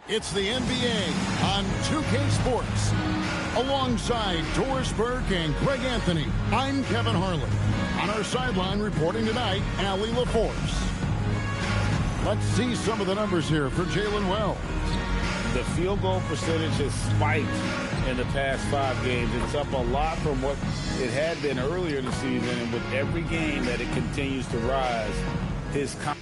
It's the NBA on 2K Sports. Alongside Doris Burke and Greg Anthony, I'm Kevin Harlan. On our sideline reporting tonight, Allie LaForce. Let's see some of the numbers here for Jalen Wells. The field goal percentage has spiked in the past 5 games. It's up a lot from what it had been earlier in the season, and with every game that it continues to rise, his confidence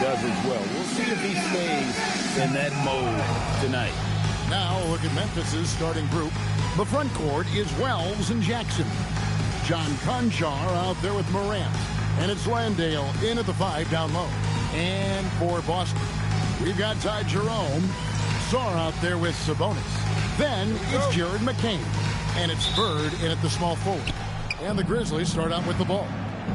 does as well. We'll see if he stays in that mode tonight. Now look at Memphis's starting group. The front court is Wells and Jackson. John Conchar out there with Morant. And it's Landale in at the 5 down low. And for Boston, we've got Ty Jerome. Sarr out there with Sabonis. Then it's Jared McCain. And it's Bird in at the small forward. And the Grizzlies start out with the ball.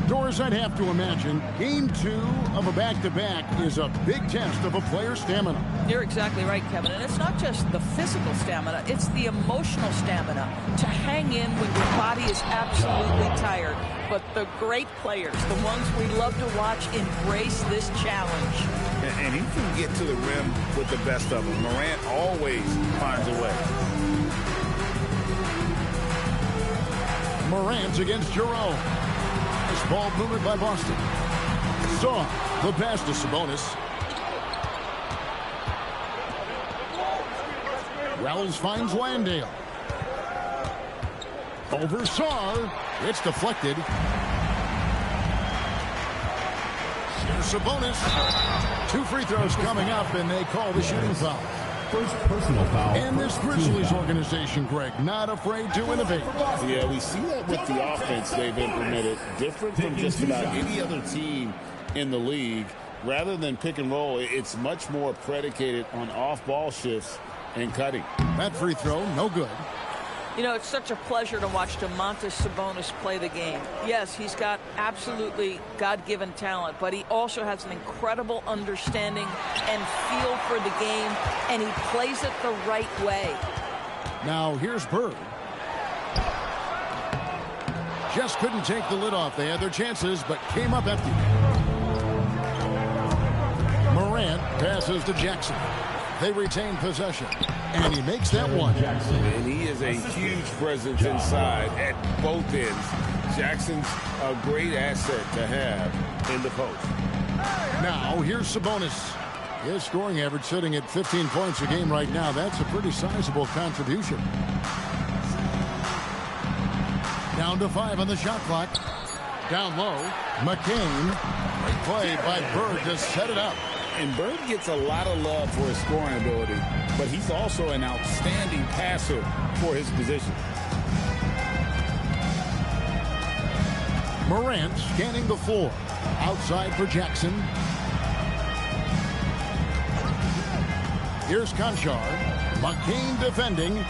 Doors, I'd have to imagine, game 2 of a back-to-back is a big test of a player's stamina. You're exactly right, Kevin. And it's not just the physical stamina, it's the emotional stamina to hang in when your body is absolutely tired. But the great players, the ones we love to watch, embrace this challenge. And he can get to the rim with the best of them. Morant always finds a way. Morant against Jerome. This ball movement by Boston. Saw the pass to Sabonis. Wells finds Landale. Over Sarr. It's deflected. Here's Sabonis. 2 free throws coming up, and they call the shooting foul. First personal foul. And this Grizzlies organization, Greg, not afraid to innovate. Yeah, we see that with the offense they've implemented, different from just about any other team in the league. Rather than pick and roll, it's much more predicated on off-ball shifts and cutting. That free throw, no good. You know, it's such a pleasure to watch Domantas Sabonis play the game. Yes, he's got absolutely God-given talent, but he also has an incredible understanding and feel for the game, and he plays it the right way. Now, here's Bird. Just couldn't take the lid off. They had their chances, but came up empty. Morant passes to Jackson. They retain possession, and he makes that one. And he is a huge presence inside at both ends. Jackson's a great asset to have in the post. Now, here's Sabonis. His scoring average sitting at 15 points a game right now. That's a pretty sizable contribution. Down to 5 on the shot clock. Down low, McCain. Great play by Bird to set it up. And Bird gets a lot of love for his scoring ability, but he's also an outstanding passer for his position. Morant scanning the floor. Outside for Jackson. Here's Conchar. McCain defending.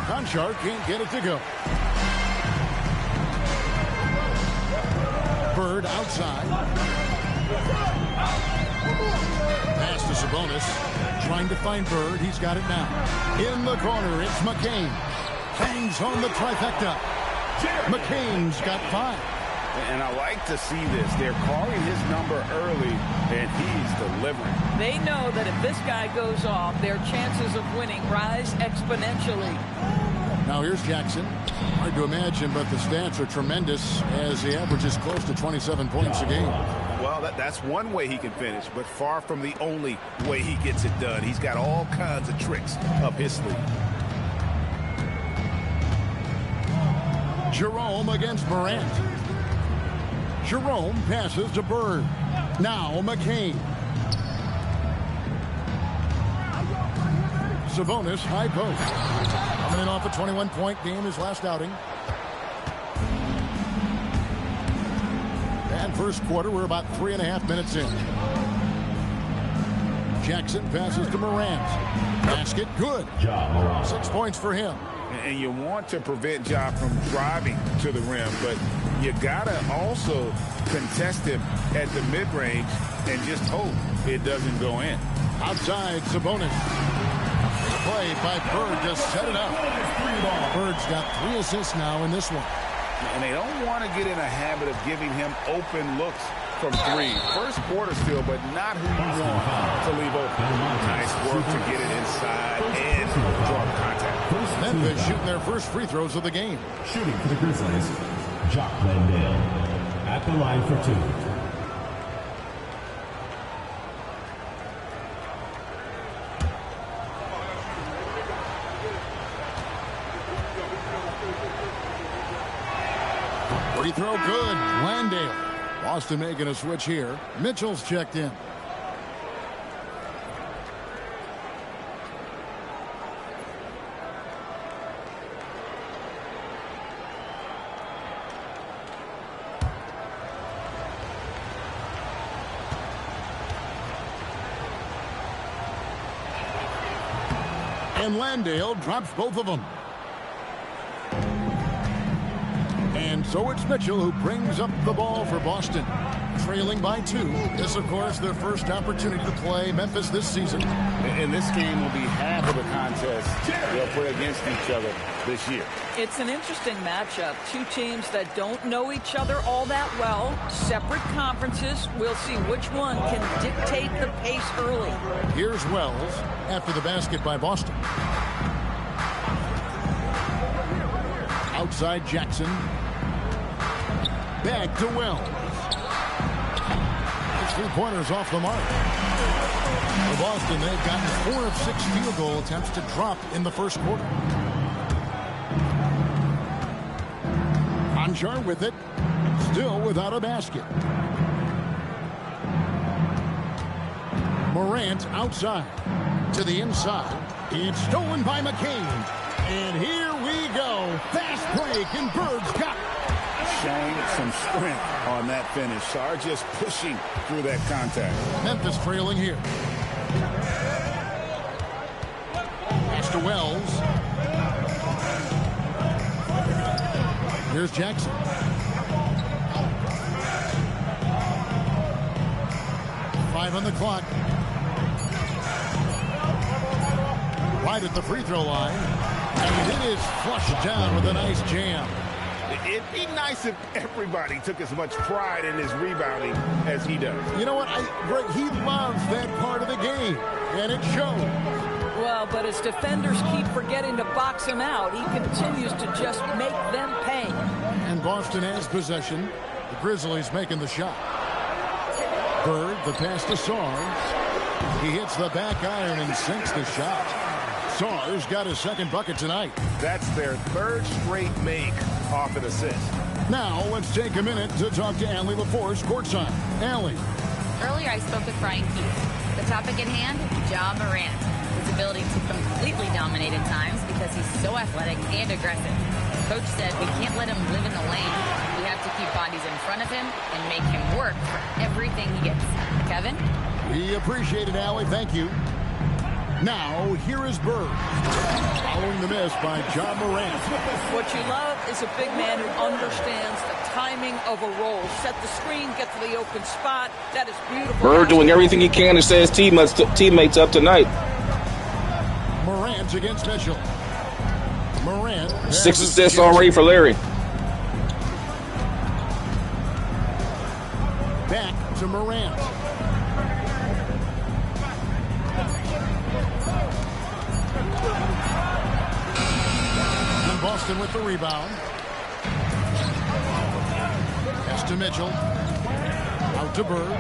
Conchar can't get it to go. Bird outside. Pass to Sabonis. Trying to find Bird. He's got it now. In the corner, it's McCain. Hangs home the trifecta. McCain's got 5. And I like to see this. They're calling his number early, and he's delivering. They know that if this guy goes off, their chances of winning rise exponentially. Now here's Jackson. Hard to imagine, but the stats are tremendous as he averages close to 27 points a game. Well, that's one way he can finish, but far from the only way he gets it done. He's got all kinds of tricks up his sleeve. Jerome against Morant. Jerome passes to Bird. Now McCain. Sabonis, high post. Coming in off a 21-point game his last outing. And first quarter, we're about 3.5 minutes in. Jackson passes to Morant. Basket, good. 6 points for him. And you want to prevent Ja from driving to the rim, but you gotta also contest him at the mid-range and just hope it doesn't go in. Outside, Sabonis. Play by Bird to set it up. Bird's got 3 assists now in this one. And they don't want to get in a habit of giving him open looks from 3. First quarter still, but not who you want to leave open. Nice work to get it inside and draw the contact. Memphis shooting their first free throws of the game. Shooting for the Grizzlies, Landale at the line for 2. Free throw good. Landale. Boston making a switch here. Mitchell's checked in. And Landale drops both of them. And so it's Mitchell who brings up the ball for Boston. Trailing by 2. This, of course, their first opportunity to play Memphis this season. And this game will be half of the contest they'll play against each other this year. It's an interesting matchup. 2 teams that don't know each other all that well. Separate conferences. We'll see which one can dictate the pace early. Here's Wells after the basket by Boston. Outside Jackson. Back to Wells. 3-pointers off the mark. For Boston, they've gotten 4 of 6 field goal attempts to drop in the first quarter. Conjar with it. Still without a basket. Morant outside. To the inside. It's stolen by McCain. And here we go. Fast break, and Bird's got it. Showing some strength on that finish. Shar just pushing through that contact. Memphis trailing here. Pass to Wells. Here's Jackson. Five on the clock. Right at the free throw line. And it is flushed down with a nice jam. It'd be nice if everybody took as much pride in his rebounding as he does. You know what? He loves that part of the game, and it shows. Well, but his defenders keep forgetting to box him out. He continues to just make them pay. And Boston has possession. The Grizzlies making the shot. Bird, the pass to Sars. He hits the back iron and sinks the shot. Sars got his second bucket tonight. That's their 3rd straight make off an assist. Now let's take a minute to talk to Allie LaForce courtside. Allie. Earlier I spoke with Brian Keith. The topic at hand, Ja Morant. His ability to completely dominate at times because he's so athletic and aggressive. Coach said we can't let him live in the lane. We have to keep bodies in front of him and make him work for everything he gets. Kevin? We appreciate it, Allie. Thank you. Now, here is Bird. Following the miss by Ja Morant. What you love is a big man who understands the timing of a roll. Set the screen, get to the open spot. That is beautiful. Bird doing everything he can to set his teammates up tonight. Morant against Mitchell. Morant. 6 assists already for Larry. Back to Morant. Boston with the rebound. Pass to Mitchell. Out to Bird.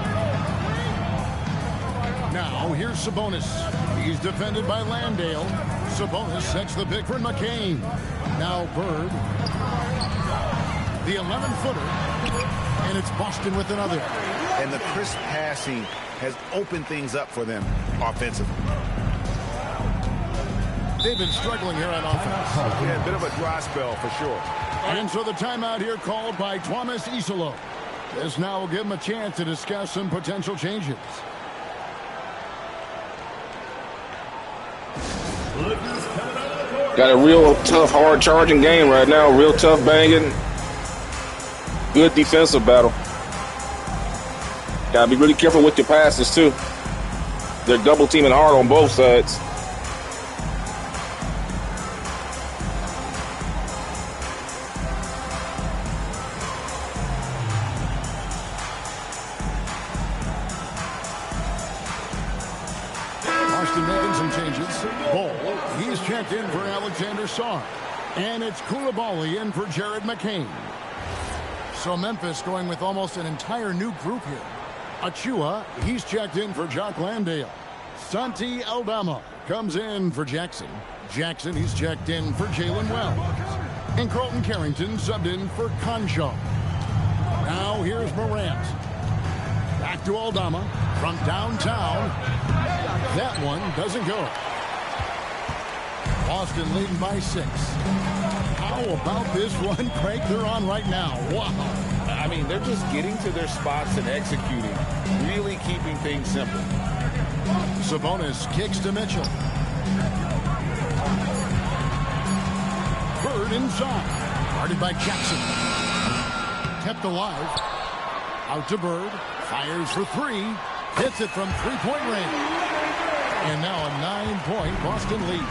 Now here's Sabonis. He's defended by Landale. Sabonis sets the pick for McCain. Now Bird. The 11-footer. And it's Boston with another. And the crisp passing has opened things up for them offensively. They've been struggling here on offense. Yeah, a bit of a dry spell for sure. And so the timeout here called by Thomas Isiah. This now will give him a chance to discuss some potential changes. Got a real tough, hard charging game right now. Real tough banging. Good defensive battle. Gotta be really careful with your passes too. They're double teaming hard on both sides. Boston making some changes. Ball. He's checked in for Alexander Sarr. And it's Koulibaly in for Jared McCain. So Memphis going with almost an entire new group here. Achua, he's checked in for Jock Landale. Santi Aldama comes in for Jackson. Jackson, he's checked in for Jalen Wells. And Carlton Carrington subbed in for Concho. Now here's Morant. Back to Aldama from downtown. That one doesn't go. Boston leading by 6. How about this one, Craig? They're on right now. Wow. I mean, they're just getting to their spots and executing, really keeping things simple. Sabonis kicks to Mitchell. Bird inside. Guarded by Jackson. Kept alive. Out to Bird. Fires for 3. Hits it from three-point range. And now a 9-point Boston lead.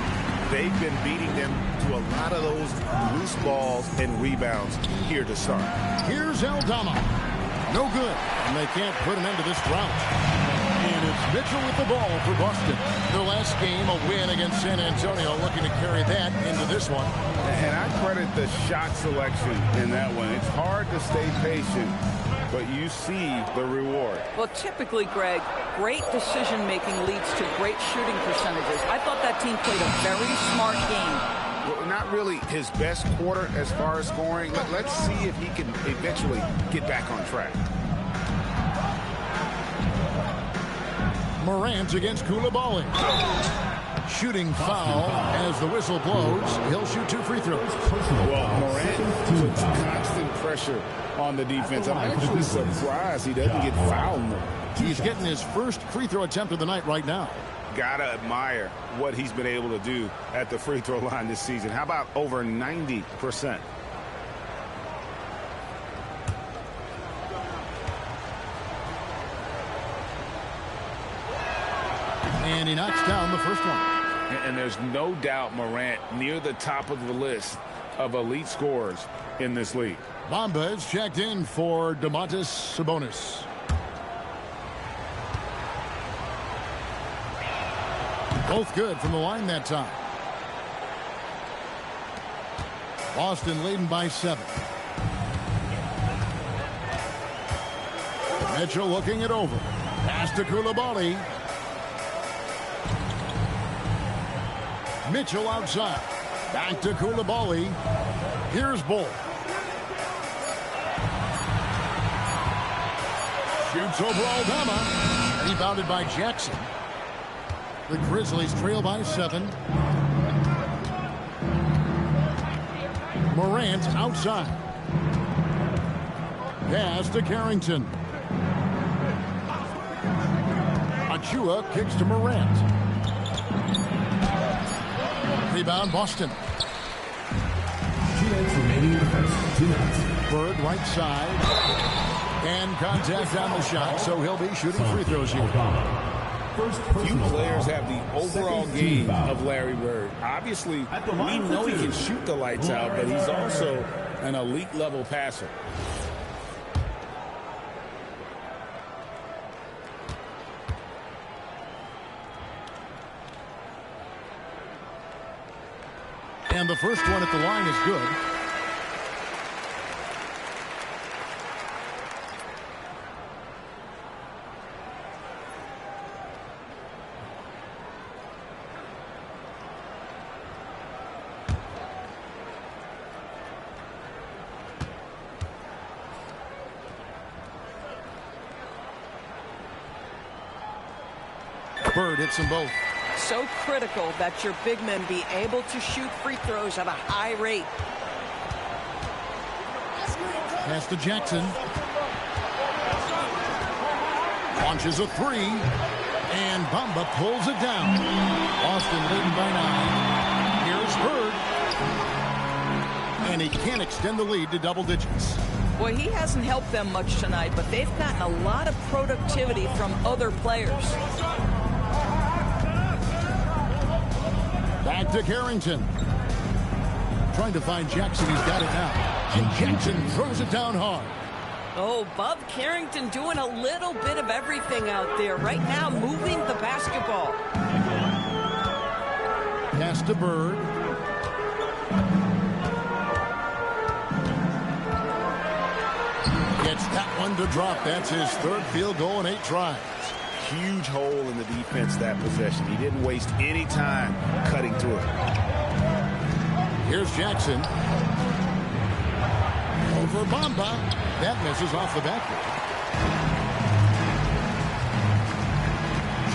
They've been beating them to a lot of those loose balls and rebounds here to start. Here's Aldama. No good. And they can't put an end to this drought. And it's Mitchell with the ball for Boston. Their last game, a win against San Antonio, looking to carry that into this one. And I credit the shot selection in that one. It's hard to stay patient, but you see the reward. Well, typically, Greg, great decision-making leads to great shooting percentages. I thought that team played a very smart game. Well, not really his best quarter as far as scoring. Let's see if he can eventually get back on track. Morant against Koulibaly. Shooting foul as the whistle blows. He'll shoot 2 free throws. Well, Morant puts constant pressure on the defense. I'm actually surprised he doesn't get fouled more. He's getting his first free throw attempt of the night right now. Gotta admire what he's been able to do at the free throw line this season. How about over 90%? And he knocks down the first one. And there's no doubt Morant near the top of the list of elite scorers in this league. Bamba is checked in for Domantas Sabonis. Both good from the line that time. Boston leading by 7. Mitchell looking it over. Pass to Koulibaly. Mitchell outside. Back to Koulibaly. Here's Bull. Shoots over Aldama. Rebounded by Jackson. The Grizzlies trail by 7. Morant outside. Pass to Carrington. Achua kicks to Morant. Rebound Boston. 2 minutes remaining in the first. 2 minutes. Bird right side. And contact on the shot, so he'll be shooting free throws here. Few players have the overall game of Larry Bird. Obviously, we know he can shoot the lights out, but he's also an elite level passer. And the first one at the line is good. Bird hits them both. So critical that your big men be able to shoot free throws at a high rate. Pass to Jackson. Launches a three. And Bamba pulls it down. Boston leading by 9. Here's Bird. And he can't extend the lead to double digits. Boy, he hasn't helped them much tonight, but they've gotten a lot of productivity from other players. Back to Carrington. Trying to find Jackson. He's got it now. And Jackson throws it down hard. Oh, Bob Carrington doing a little bit of everything out there right now, moving the basketball. Pass to Bird. Gets that one to drop. That's his third field goal in 8 tries. Huge hole in the defense that possession. He didn't waste any time cutting through it. Here's Jackson. Over Bamba. That misses off the backboard.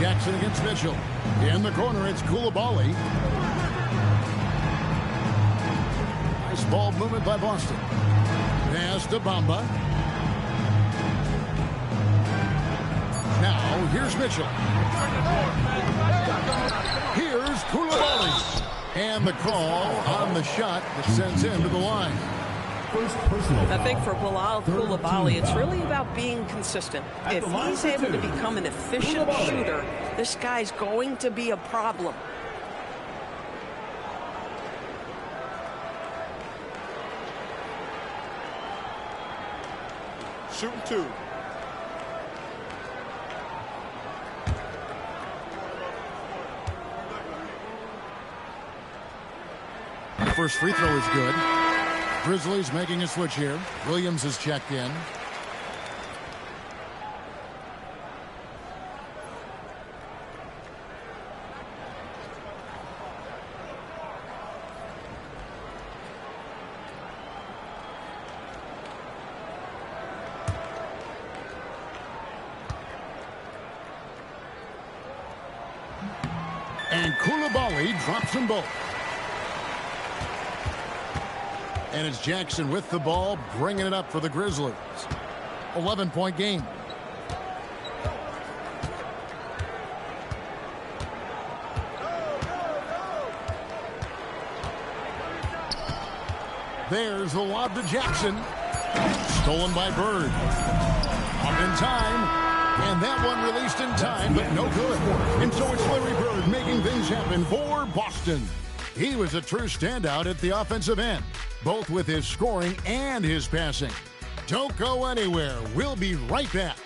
Jackson against Mitchell. In the corner, it's Coulibaly. Nice ball movement by Boston. Pass to Bamba. Now, here's Mitchell. Here's Coulibaly. And the call on the shot that sends him to the line. I think for Bilal Coulibaly, it's really about being consistent. If he's able to become an efficient shooter, this guy's going to be a problem. Shooting 2. The first free throw is good. Grizzlies making a switch here. Williams is checked in. And Coulibaly drops them both. And it's Jackson with the ball, bringing it up for the Grizzlies. 11-point game. There's the lob to Jackson. Stolen by Bird. Up in time. And that one released in time, but no good. And so it's Larry Bird making things happen for Boston. He was a true standout at the offensive end, both with his scoring and his passing. Don't go anywhere. We'll be right back.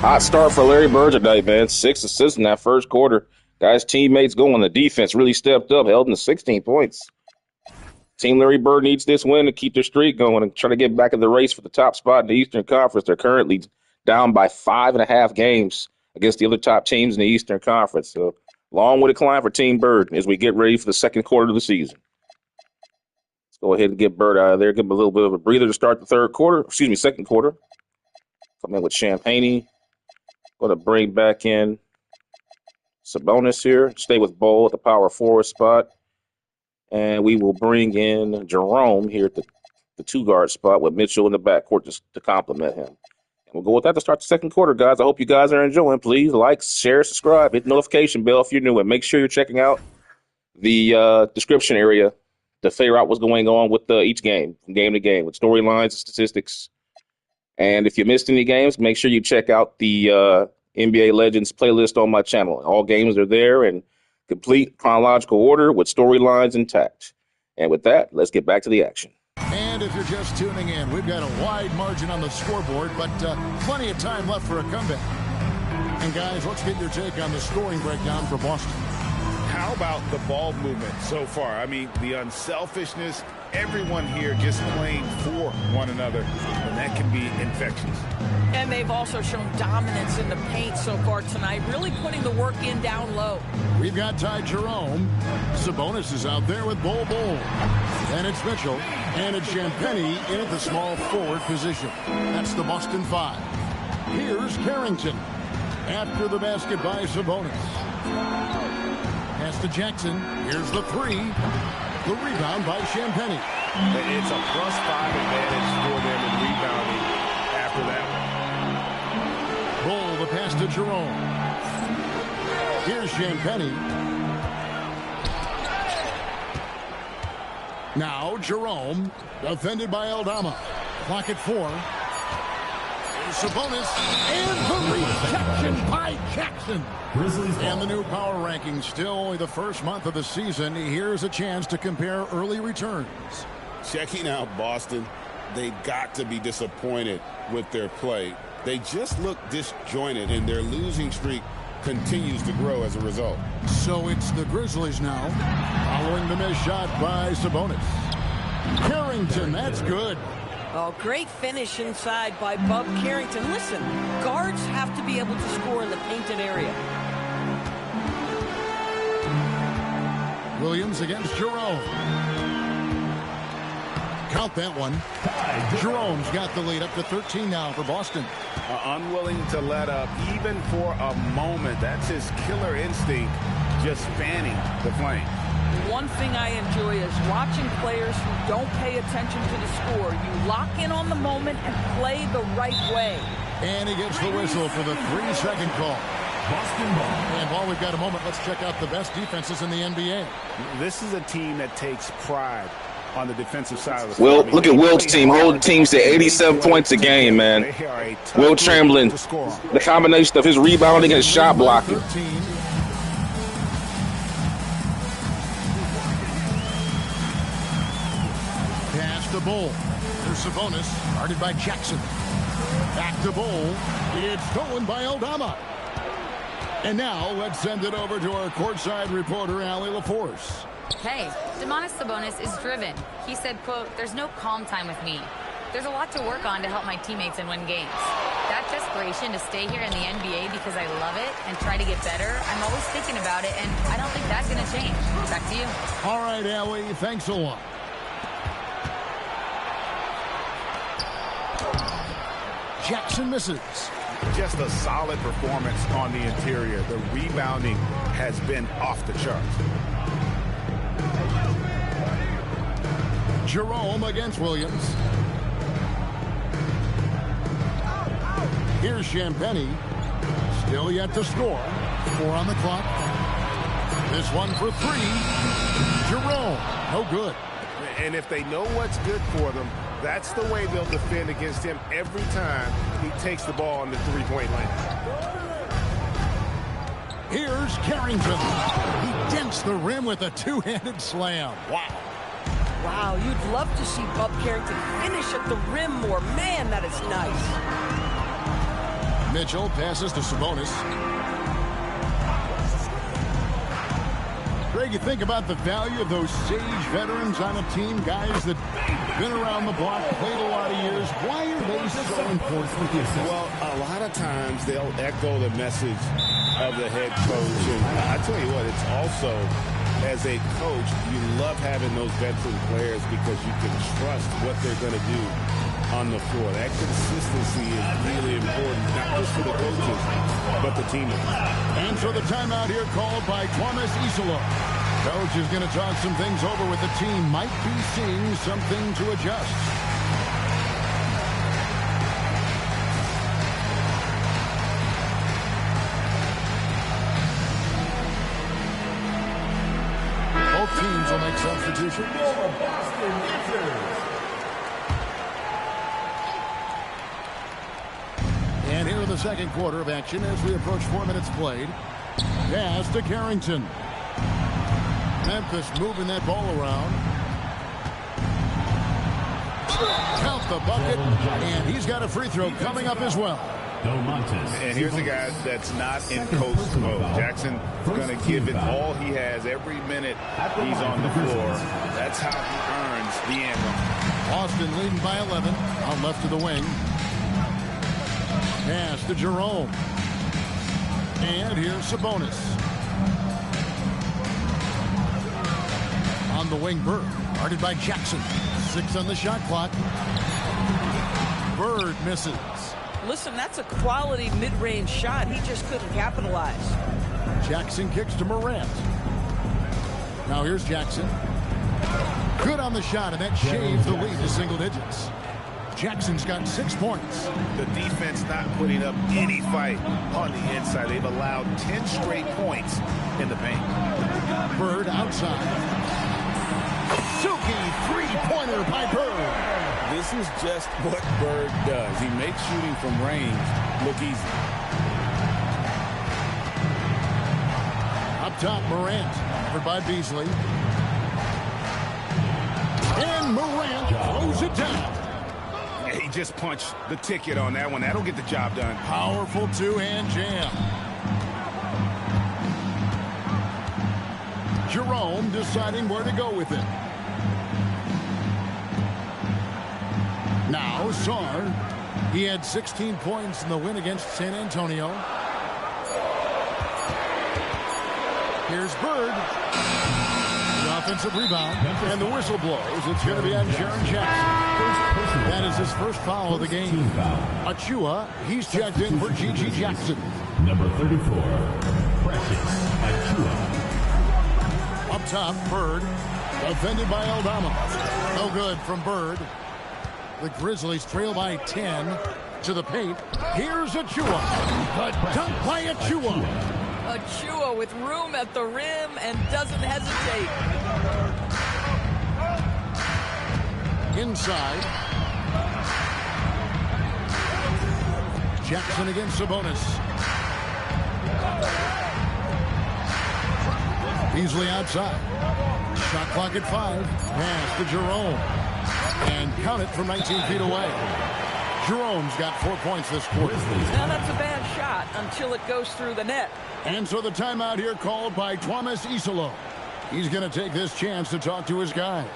Hot start for Larry Bird tonight, man. 6 assists in that first quarter. Guys, teammates going. The defense really stepped up, held in to 16 points. Team Larry Bird needs this win to keep their streak going and try to get back in the race for the top spot in the Eastern Conference. They're currently down by 5.5 games against the other top teams in the Eastern Conference. So, long way to climb for Team Bird as we get ready for the second quarter of the season. Let's go ahead and get Bird out of there. Give him a little bit of a breather to start the second quarter. Come in with Champagne. Going to bring back in Sabonis here. Stay with Bol at the power forward spot. And we will bring in Jerome here at the 2-guard spot with Mitchell in the backcourt just to complement him. And we'll go with that to start the second quarter, guys. I hope you guys are enjoying. Please like, share, subscribe, hit the notification bell if you're new. And make sure you're checking out the description area to figure out what's going on with each game, from game to game, with storylines and statistics. And if you missed any games, make sure you check out the NBA Legends playlist on my channel. All games are there in complete chronological order with storylines intact. And with that, let's get back to the action. And if you're just tuning in, we've got a wide margin on the scoreboard, but plenty of time left for a comeback. And guys, let's get your take on the scoring breakdown for Boston. How about the ball movement so far? I mean, the unselfishness, everyone here just playing for one another, and that can be infectious. And they've also shown dominance in the paint so far tonight, really putting the work in down low. We've got Ty Jerome. Sabonis is out there with Bol Bol. And it's Mitchell. And it's Champagnie in at the small forward position. That's the Boston 5. Here's Carrington. After the basket by Sabonis. Pass to Jackson. Here's the 3. The rebound by Champagnie. It's a +5 advantage for them in rebounding after that one. Bol, the pass to Jerome. Here's Champagnie. Now Jerome, defended by Aldama. Clock at 4. Sabonis, and the reception by Jackson. And the new power rankings, still only the first month of the season. Here's a chance to compare early returns. Checking out Boston, they've got to be disappointed with their play. They just look disjointed, and their losing streak continues to grow as a result. So it's the Grizzlies now, following the missed shot by Sabonis. Carrington, that's good. Oh, great finish inside by Bub Carrington. Listen, guards have to be able to score in the painted area. Williams against Jerome. Count that one. Jerome's got the lead up to 13 now for Boston. Unwilling to let up even for a moment. That's his killer instinct, just fanning the flame. One thing I enjoy is watching players who don't pay attention to the score. You lock in on the moment and play the right way. And he gets the whistle for the 3-second call. Boston ball. And while we've got a moment, let's check out the best defenses in the NBA. This is a team that takes pride on the defensive side of the Well, floor. look at Wilt's team, holding teams to 87 points a game, man. Wilt Chamberlain, the combination of his rebounding and his shot blocking. 13. Pass to Bol. There's Sabonis, guarded by Jackson. Back to Bol. It's stolen by Aldama. And now let's send it over to our courtside reporter, Allie LaForce. Hey, Domantas Sabonis is driven. He said, quote, "There's no calm time with me. There's a lot to work on to help my teammates and win games. That desperation to stay here in the NBA because I love it and try to get better, I'm always thinking about it, and I don't think that's going to change." Back to you. All right, Allie, thanks a lot. Jackson misses. Just a solid performance on the interior. The rebounding has been off the charts. Jerome against Williams. Here's Champagnie. Still yet to score. 4 on the clock. This one for 3. Jerome. No good. And if they know what's good for them, that's the way they'll defend against him every time he takes the ball in the three-point line. Here's Carrington. He dents the rim with a two-handed slam. Wow. Wow, you'd love to see Bub Carrington finish at the rim more. Man, that is nice. Mitchell passes to Sabonis. Greg, you think about the value of those sage veterans on a team, guys that been around the block, played a lot of years. Why are they so important? Well, a lot of times they'll echo the message of the head coach. And I tell you what, it's also, as a coach, you love having those veteran players because you can trust what they're going to do on the floor. That consistency is really important, not just for the coaches, but the teammates. And so the timeout here called by Thomas Isiah. Coach is going to talk some things over with the team. Might be seeing something to adjust. Both teams will make substitutions. And here in the second quarter of action as we approach 4 minutes played. Pass to Carrington. Memphis moving that ball around. Count the bucket, and he's got a free throw coming up as well. And here's a guy that's not in coast mode. Jackson going to give it all he has every minute he's on the floor. That's how he earns the anthem. Austin leading by 11 on left of the wing. Pass to Jerome. And here's Sabonis. On the wing, Bird. Guarded by Jackson. 6 on the shot clock. Bird misses. Listen, that's a quality mid-range shot. He just couldn't capitalize. Jackson kicks to Morant. Now here's Jackson. Good on the shot, and that shaves the lead to single digits. Jackson's got 6 points. The defense not putting up any fight on the inside. They've allowed 10 straight points in the paint. Bird outside. Silky three-pointer by Bird. This is just what Bird does. He makes shooting from range look easy. Up top, Morant. Covered by Beasley. And Morant throws it down. He just punched the ticket on that one. That'll get the job done. Powerful two-hand jam. Jerome deciding where to go with it. Now, Sarr. He had 16 points in the win against San Antonio. Here's Bird. The offensive rebound. And the whistle blows. It's going to be on Jaren Jackson. That is his first foul of the game. Achua, he's checked in for G.G. Jackson. Number 34, Precious Achua. Up top, Bird. Defended by Aldama. No good from Bird. The Grizzlies trail by 10 to the paint. Here's Achua. The dunk by Achua. Achua with room at the rim and doesn't hesitate. Inside. Jackson against Sabonis. Beasley outside. Shot clock at 5. Pass to Jerome. And count it from 19 feet away. Jerome's got 4 points this quarter. Now that's a bad shot until it goes through the net. And so the timeout here called by Thomas Isiah. He's going to take this chance to talk to his guys.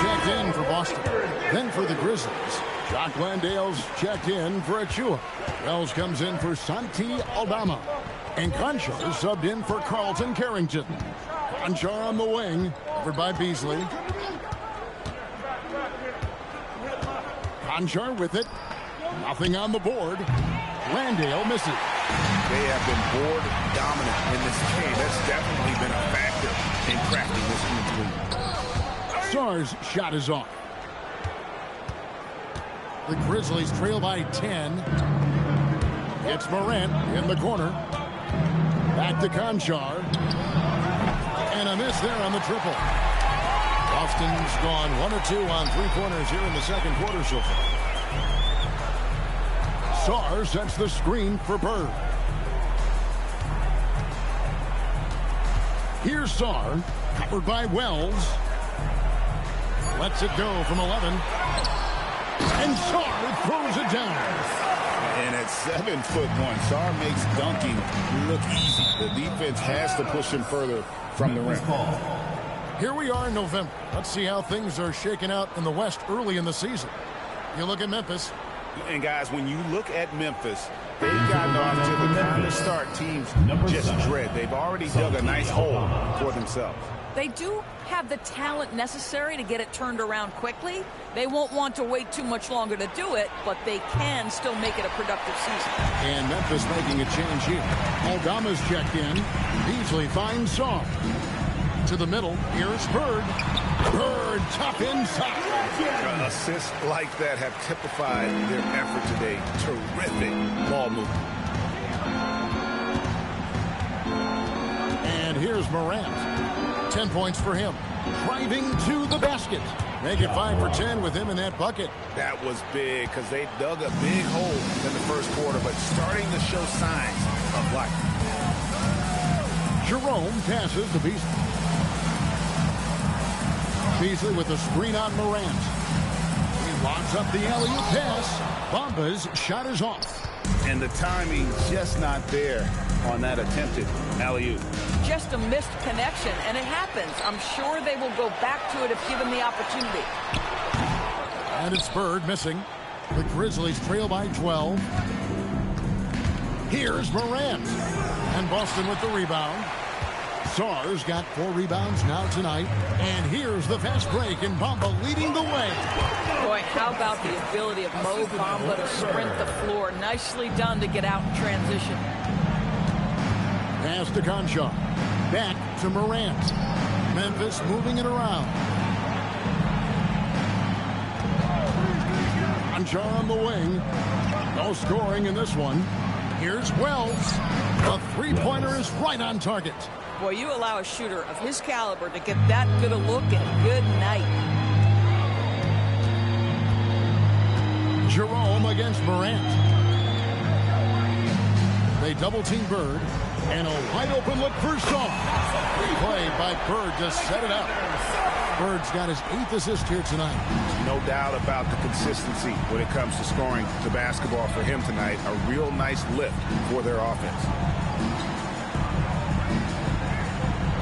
Checked in for Boston. Then for the Grizzlies, Jock Landale's checked in for Achua. Wells comes in for Santi Aldama. And Conchar is subbed in for Carlton Carrington. Conchar on the wing, covered by Beasley. Conchar with it. Nothing on the board. Landale misses. They have been board dominant in this game. That's definitely been a factor in crafting this team's lead. Sarr's shot is off. The Grizzlies trail by 10. It's Morant in the corner. Back to Conchar. And a miss there on the triple. Boston's gone 1 or 2 on 3-pointers here in the second quarter so far. Sarr sets the screen for Bird. Here's Sarr, covered by Wells. Lets it go from 11. And Sarr throws it down. And at 7'1", Sarr makes dunking look easy. The defense has to push him further from the rim. Here we are in November. Let's see how things are shaking out in the West early in the season. You look at Memphis. And guys, when you look at Memphis, they've gotten off to the kind of start teams just dread. They've already dug a nice hole for themselves. They do have the talent necessary to get it turned around quickly. They won't want to wait too much longer to do it, but they can still make it a productive season. And Memphis making a change here. Aldama's checked in. Beasley finds Sarr. To the middle. Here's Bird. Bird top inside. Assists like that have typified their effort today. Terrific ball movement. And here's Morant. 10 points for him. Driving to the basket. Make it 5 for 10 with him in that bucket. That was big because they dug a big hole in the first quarter, but starting to show signs of life. Jerome passes to Beasley. Beasley with a screen on Morant. He locks up the alley-oop pass. Bamba's shot is off. And the timing just not there on that attempted alley-oop. Just a missed connection, and it happens. I'm sure they will go back to it if given the opportunity. And it's Bird missing. The Grizzlies trail by 12. Here's Morant. And Boston with the rebound. Sarr's got 4 rebounds now tonight. And here's the fast break, and Bamba leading the way. Boy, how about the ability of Mo Bamba to sprint the floor? Nicely done to get out in transition. Pass to Conchar. Back to Morant. Memphis moving it around. Conchar on the wing. No scoring in this one. Here's Wells. The three-pointer is right on target. Boy, you allow a shooter of his caliber to get that good a look, and good night. Jerome against Morant. They double-team Bird. And a wide-open look for Shaw. Play by Bird to set it up. Bird's got his 8th assist here tonight. No doubt about the consistency when it comes to scoring the basketball for him tonight. A real nice lift for their offense.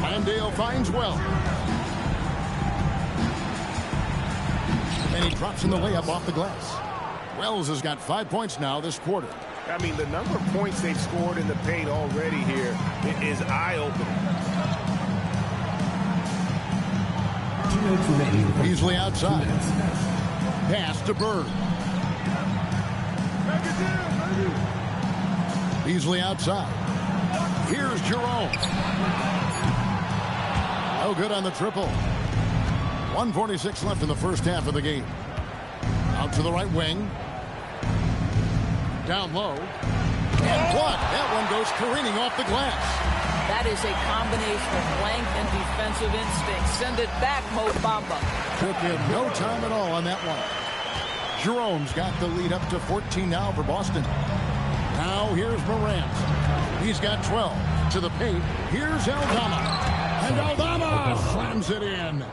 Landale finds Wells. And he drops in the layup off the glass. Wells has got 5 points now this quarter. I mean, the number of points they've scored in the paint already here is eye-opening. Beasley outside. Pass to Bird. Beasley outside. Here's Jerome. No good on the triple. 1:46 left in the first half of the game. Out to the right wing. Down low. And blocked. That one goes careening off the glass. That is a combination of length and defensive instinct. Send it back, Mo Bamba. Took him no time at all on that one. Jerome's got the lead up to 14 now for Boston. Now here's Morant. He's got 12 to the paint. Here's Aldama. And Aldama slams it in.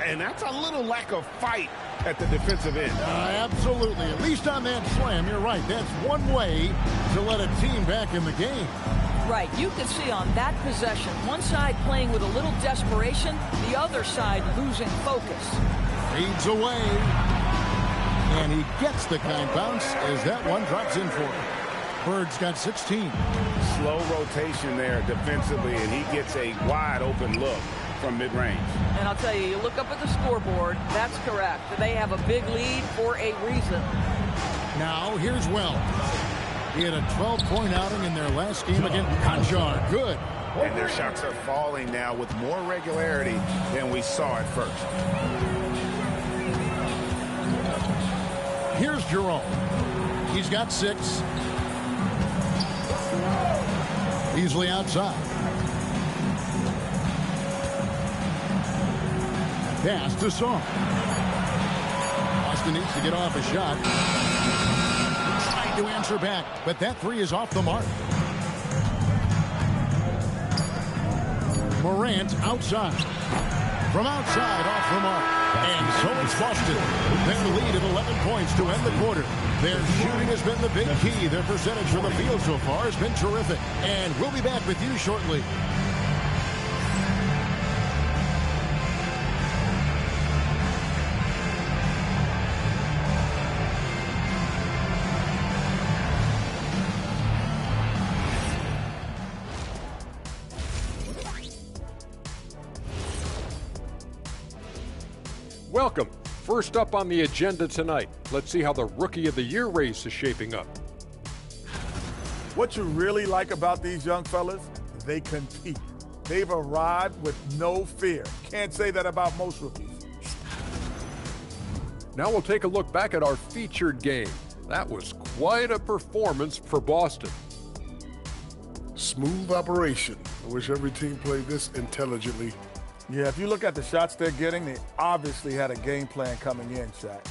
And that's a little lack of fight at the defensive end. Absolutely. At least on that slam, you're right. That's one way to let a team back in the game. Right. You can see on that possession, one side playing with a little desperation, the other side losing focus. Feeds away. And he gets the kind bounce as that one drops in for him. Bird's got 16. Slow rotation there defensively, and he gets a wide open look from mid-range. And I'll tell you, you look up at the scoreboard, that's correct. They have a big lead for a reason. Now here's Wells. He had a 12-point outing in their last game against Conchar. Good. And their shots are falling now with more regularity than we saw at first. Here's Jerome. He's got 6. Beasley outside. Pass to Song. Boston needs to get off a shot. Trying to answer back, but that 3 is off the mark. Morant outside. From outside, off the mark. And so it's Boston. Their lead of 11 points to end the quarter. Their shooting has been the big key. Their percentage from the field so far has been terrific. And we'll be back with you shortly. Welcome. First up on the agenda tonight, let's see how the Rookie of the Year race is shaping up. What you really like about these young fellas, they compete. They've arrived with no fear. Can't say that about most rookies. Now we'll take a look back at our featured game. That was quite a performance for Boston. Smooth operation. I wish every team played this intelligently Yeah, if you look at the shots they're getting, they obviously had a game plan coming in, Shaq.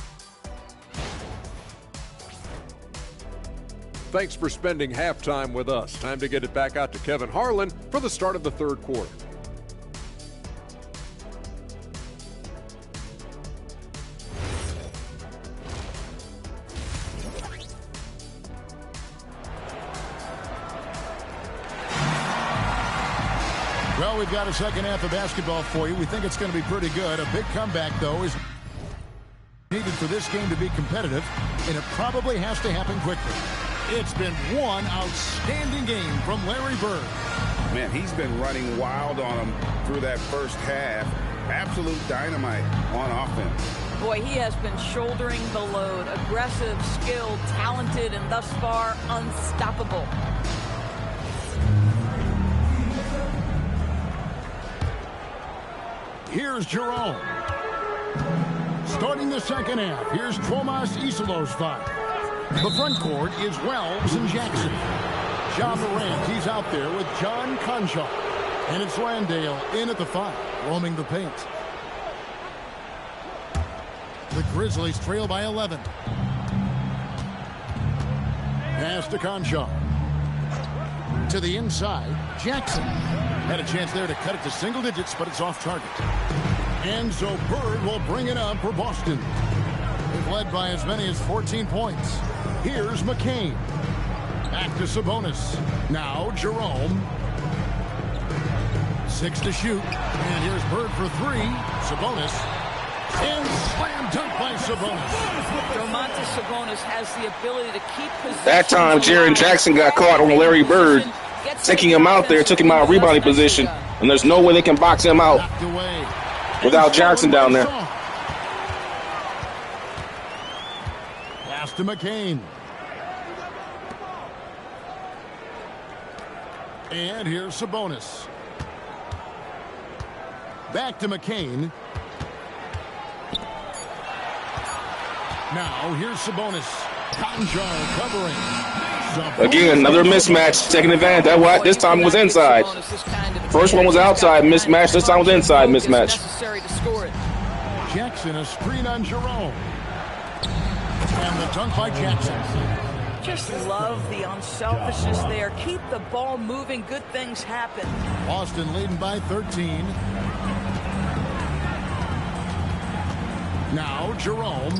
Thanks for spending halftime with us. Time to get it back out to Kevin Harlan for the start of the third quarter. Well, we've got a second half of basketball for you. We think it's going to be pretty good. A big comeback, though, is needed for this game to be competitive, and it probably has to happen quickly. It's been one outstanding game from Larry Bird. Man, he's been running wild on him through that first half. Absolute dynamite on offense. Boy, he has been shouldering the load. Aggressive, skilled, talented, and thus far unstoppable. Here's Jerome. Starting the second half, here's Tomas Isillow's five. The front court is Wells and Jackson. Ja Morant, he's out there with John Conchar. And it's Landale in at the five, roaming the paint. The Grizzlies trail by 11. Pass to Conchar. To the inside, Jackson. Had a chance there to cut it to single digits, but it's off target. And so Bird will bring it up for Boston. They've led by as many as 14 points. Here's McCain. Back to Sabonis. Now Jerome. 6 to shoot. And here's Bird for 3. Sabonis. And slam dunk by Sabonis. Domantas Sabonis has the ability to keep possession. That time, Jaren Jackson got caught on Larry Bird. Taking him out there, took him out of rebounding position, and there's no way they can box him out without Jackson down there. Pass to McCain. And here's Sabonis. Back to McCain. Now here's Sabonis. Conjar covering. Again, another mismatch, taking advantage. That what? This time it was inside. First one was outside mismatch. This time it was inside mismatch. Jackson, a screen on Jerome. And the dunk by Jackson. Just love the unselfishness there. Keep the ball moving. Good things happen. Boston leading by 13. Now Jerome.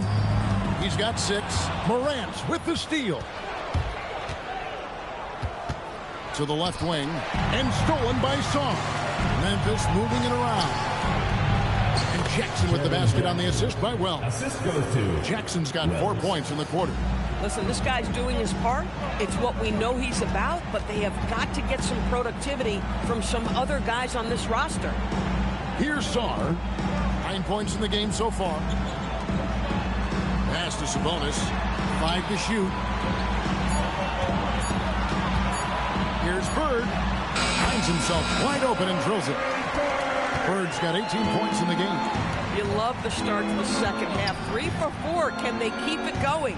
He's got 6. Morant with the steal. To the left wing. And stolen by Song. Memphis moving it around. And Jackson with the basket on the assist by Wells. Assist goes to Jackson's got 4 points in the quarter. Listen, this guy's doing his part. It's what we know he's about, but they have got to get some productivity from some other guys on this roster. Here's Sarr. 9 points in the game so far. Pass to Sabonis. 5 to shoot. Here's Bird. Finds himself wide open and drills it. Bird's got 18 points in the game. You love the start to the second half. 3 for 4. Can they keep it going?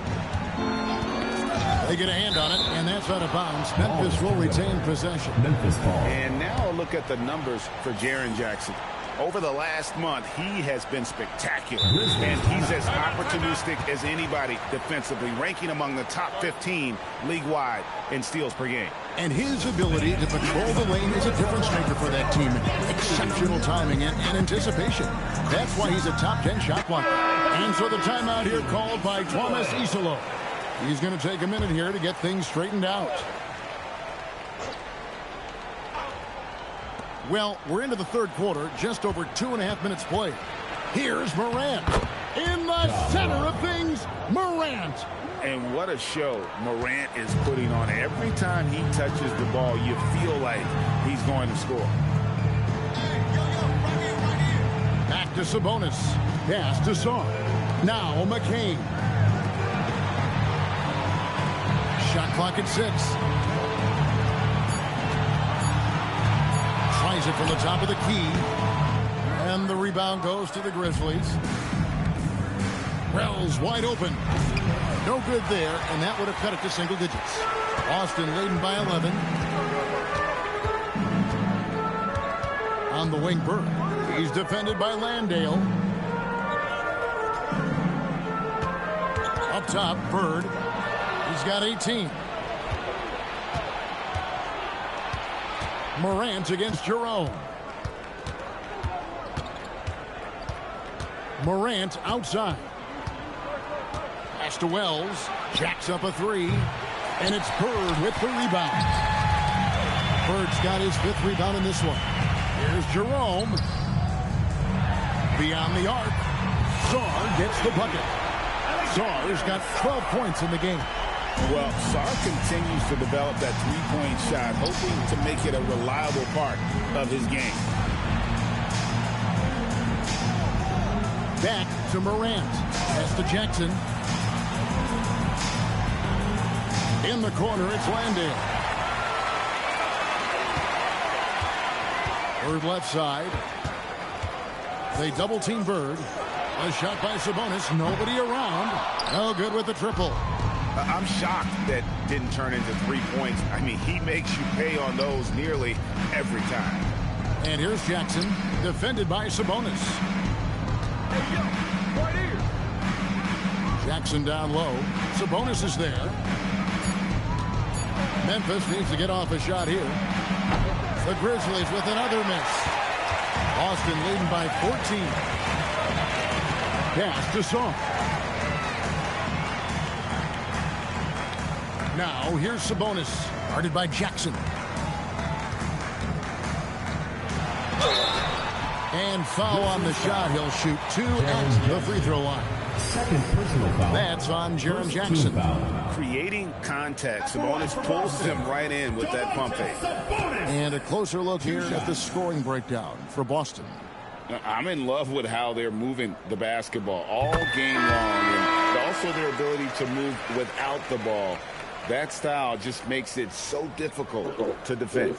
They get a hand on it, and that's out of bounds. Memphis will retain possession. Memphis ball. And now look at the numbers for Jaren Jackson. Over the last month, he has been spectacular. And he's as opportunistic as anybody defensively, ranking among the top 15 league-wide in steals per game. And his ability to patrol the lane is a difference maker for that team. Exceptional timing and anticipation. That's why he's a top 10 shot blocker. And so the timeout here called by Tomas Isillo. He's going to take a minute here to get things straightened out. Well, we're into the third quarter, just over 2.5 minutes played. Here's Morant. In the center of things, Morant. And what a show Morant is putting on. Every time he touches the ball, you feel like he's going to score. Back to Sabonis. Pass to Sarr. Now McCain. Shot clock at 6. Tries it from the top of the key. And the rebound goes to the Grizzlies. Wells wide open. No good there, and that would have cut it to single digits. Boston leading by 11. On the wing, Bird. He's defended by Landale. Up top, Bird. He's got 18. Morant against Jerome. Morant outside. Pass to Wells. Jacks up a three. And it's Bird with the rebound. Bird's got his 5th rebound in this one. Here's Jerome. Beyond the arc. Sarr gets the bucket. Sarr's got 12 points in the game. Well, Sarr continues to develop that three-point shot, hoping to make it a reliable part of his game. Back to Morant. Pass to Jackson. In the corner, it's Landale. Bird left side. They double-team Bird. A shot by Sabonis. Nobody around. No good with the triple. I'm shocked that didn't turn into 3 points. I mean, he makes you pay on those nearly every time. And here's Jackson, defended by Sabonis. Hey, yo, right here. Jackson down low. Sabonis is there. Memphis needs to get off a shot here. The Grizzlies with another miss. Boston leading by 14. Pass to Sarr. Now here's Sabonis, guarded by Jackson. And foul on the shot. He'll shoot 2 at the free throw line. Second personal foul. That's on Jaren Jackson. Creating contact. Sabonis pulls him right in with that pump fake. And a closer look here at the scoring breakdown for Boston. I'm in love with how they're moving the basketball all game long, and also their ability to move without the ball. That style just makes it so difficult to defend.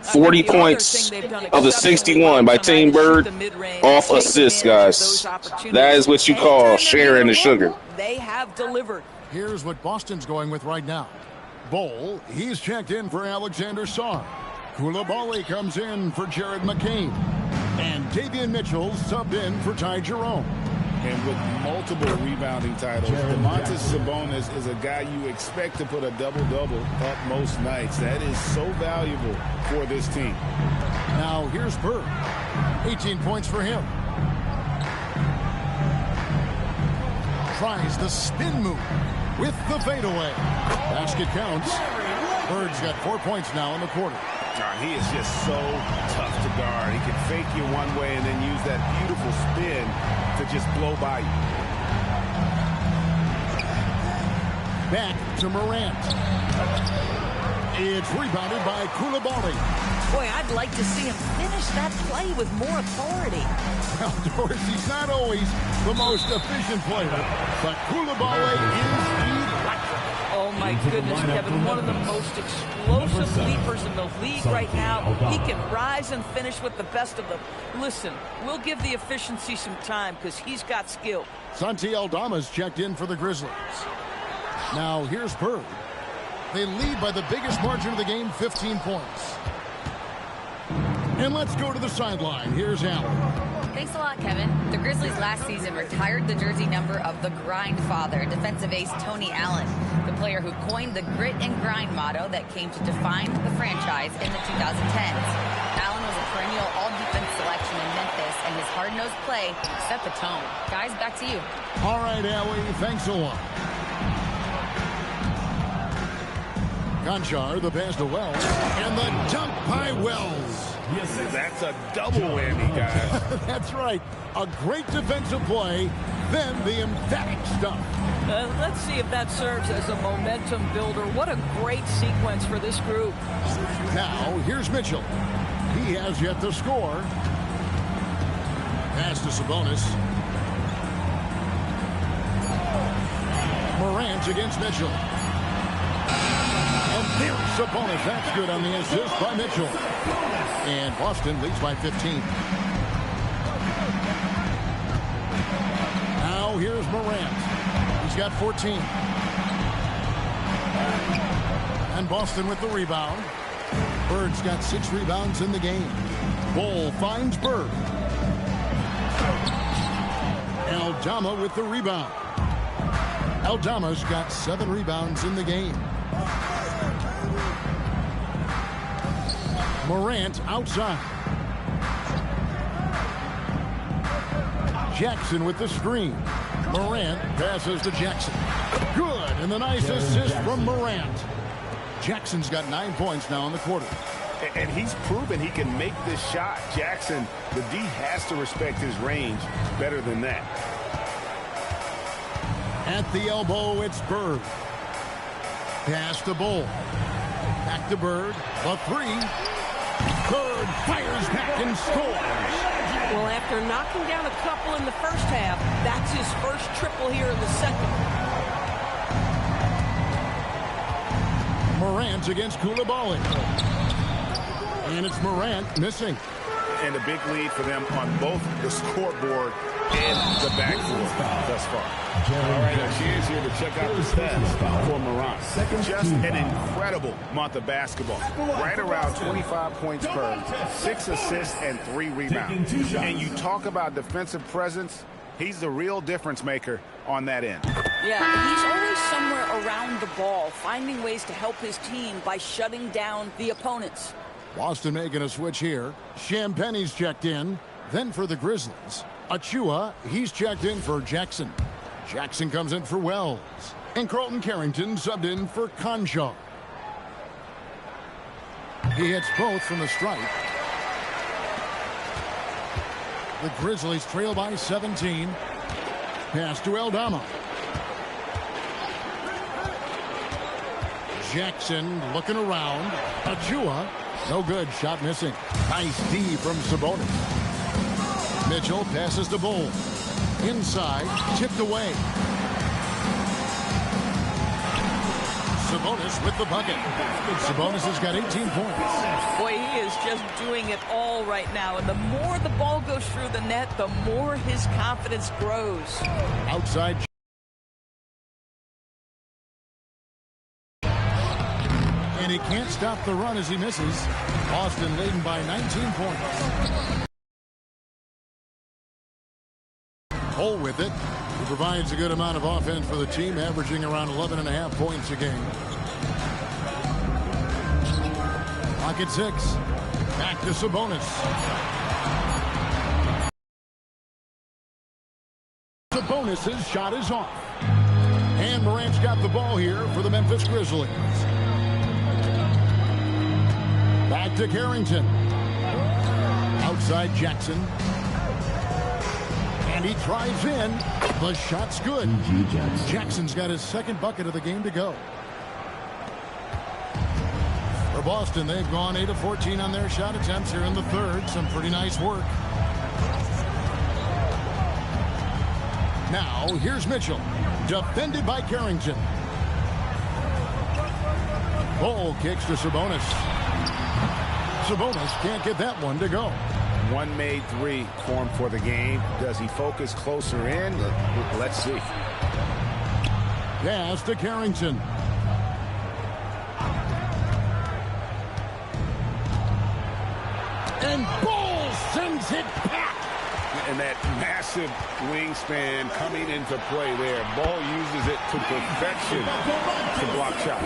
40 points of the 61 by Team Bird off assists, guys. That is what you call sharing the sugar. They have delivered. Here's what Boston's going with right now. Bol, he's checked in for Alexander Sarr. Koulibaly comes in for Jared McCain. And Davion Mitchell subbed in for Ty Jerome. And with multiple rebounding titles, Domantas Sabonis is a guy you expect to put a double-double up most nights. That is so valuable for this team. Now here's Bird. 18 points for him. Tries the spin move with the fadeaway. Basket counts. Bird's got 4 points now in the quarter. He is just so tough to guard. He can fake you one way and then use that beautiful spin to just blow by you. Back to Morant. It's rebounded by Koulibaly. Boy, I'd like to see him finish that play with more authority. Well, Doris, he's not always the most efficient player, but Koulibaly is electric. Oh, my goodness, Kevin, one of the most explosive leapers in the league right now. He can rise and finish with the best of them. Listen, we'll give the efficiency some time because he's got skill. Santi Aldama's checked in for the Grizzlies. Now here's Bird. They lead by the biggest margin of the game, 15 points. And let's go to the sideline. Here's Allen. Thanks a lot, Kevin. The Grizzlies last season retired the jersey number of the grind father, defensive ace Tony Allen, the player who coined the grit and grind motto that came to define the franchise in the 2010s. Allen was a perennial all-defense selection in Memphis, and his hard-nosed play set the tone. Guys, back to you. All right, Allie, thanks a lot. Conchar, the pass to Wells, and the dunk by Wells. Yes, that's a double whammy, guys. That's right. A great defensive play, then the emphatic stuff. Let's see if that serves as a momentum builder. What a great sequence for this group. Now, here's Mitchell. He has yet to score. Pass to Sabonis. Morant against Mitchell. And there's Sabonis. That's good on the assist by Mitchell. And Boston leads by 15. Now here's Morant. He's got 14. And Boston with the rebound. Bird's got 6 rebounds in the game. Bol finds Bird. Aldama with the rebound. Aldama's got 7 rebounds in the game. Morant outside. Jackson with the screen. Morant passes to Jackson. Good, and the nice assist from Morant. Jackson's got 9 points now in the quarter. And he's proven he can make this shot. Jackson, the D has to respect his range better than that. At the elbow, it's Bird. Pass to Bull. Back to Bird. The 3. Bird fires back and scores. Well, after knocking down a couple in the first half, that's his first triple here in the second. Morant against Coulibaly. And it's Morant missing. And a big lead for them on both the scoreboard and the backboard thus far. All right, a chance here to check out the stats for Morant. Just an incredible month of basketball. Right around 25 points per, 6 assists, and 3 rebounds. And you talk about defensive presence, he's the real difference maker on that end. Yeah, he's always somewhere around the ball, finding ways to help his team by shutting down the opponents. Boston making a switch here. Champagne's checked in. Then for the Grizzlies, Achua, he's checked in for Jackson. Jackson comes in for Wells. And Carlton Carrington subbed in for Conjar. He hits both from the stripe. The Grizzlies trail by 17. Pass to Aldama. Jackson looking around. Achua. No good. Shot missing. Nice D from Sabonis. Mitchell passes to Bull. Inside. Tipped away. Sabonis with the bucket. Sabonis has got 18 points. Boy, he is just doing it all right now. And the more the ball goes through the net, the more his confidence grows. Outside. And he can't stop the run as he misses. Boston leading by 19 points. Hole with it. He provides a good amount of offense for the team, averaging around 11.5 points a game. Clock at 6. Back to Sabonis. Sabonis' shot is off. And Morant's got the ball here for the Memphis Grizzlies. Back to Carrington. Outside Jackson. And he drives in. The shot's good. Jackson's got his second bucket of the game to go. For Boston, they've gone 8 of 14 on their shot attempts here in the third. Some pretty nice work. Now, here's Mitchell. Defended by Carrington. Bull kicks to Sabonis. Sabonis can't get that one to go. One made 3 formed for the game. Does he focus closer in? Let's see. Pass to Carrington. And Bull sends it back. And that massive wingspan coming into play there. Ball uses it to perfection to block shots.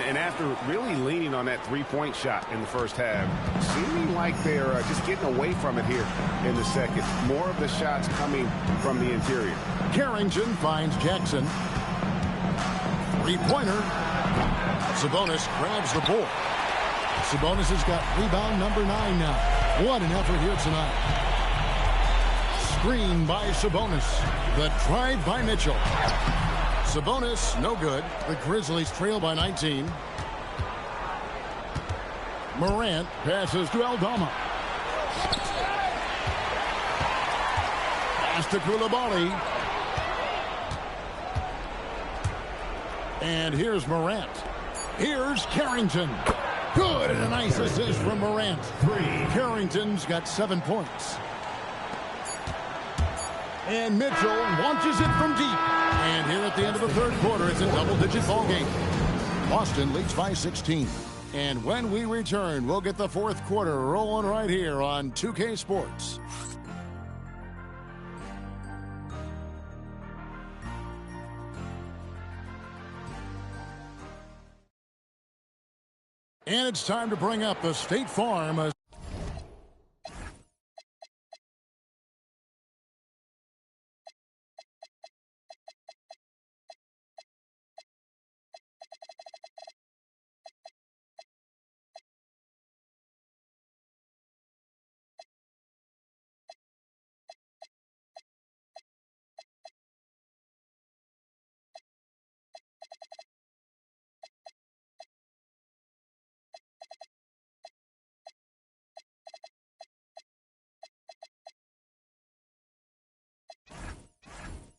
And after really leaning on that three-point shot in the first half, seeming like they're just getting away from it here in the second. More of the shots coming from the interior. Carrington finds Jackson. Three-pointer. Sabonis grabs the ball. Sabonis has got rebound number 9 now. What an effort here tonight. Screen by Sabonis. The drive by Mitchell. Sabonis, no good. The Grizzlies trail by 19. Morant passes to Aldama. Pass to Coulibaly. And here's Morant. Here's Carrington. Good, and a nice assist from Morant. Carrington's got 7 points. And Mitchell launches it from deep. And here at the end of the third quarter, it's a double-digit ball game. Boston leads by 16. And when we return, we'll get the fourth quarter rolling right here on 2K Sports. And it's time to bring up the State Farm.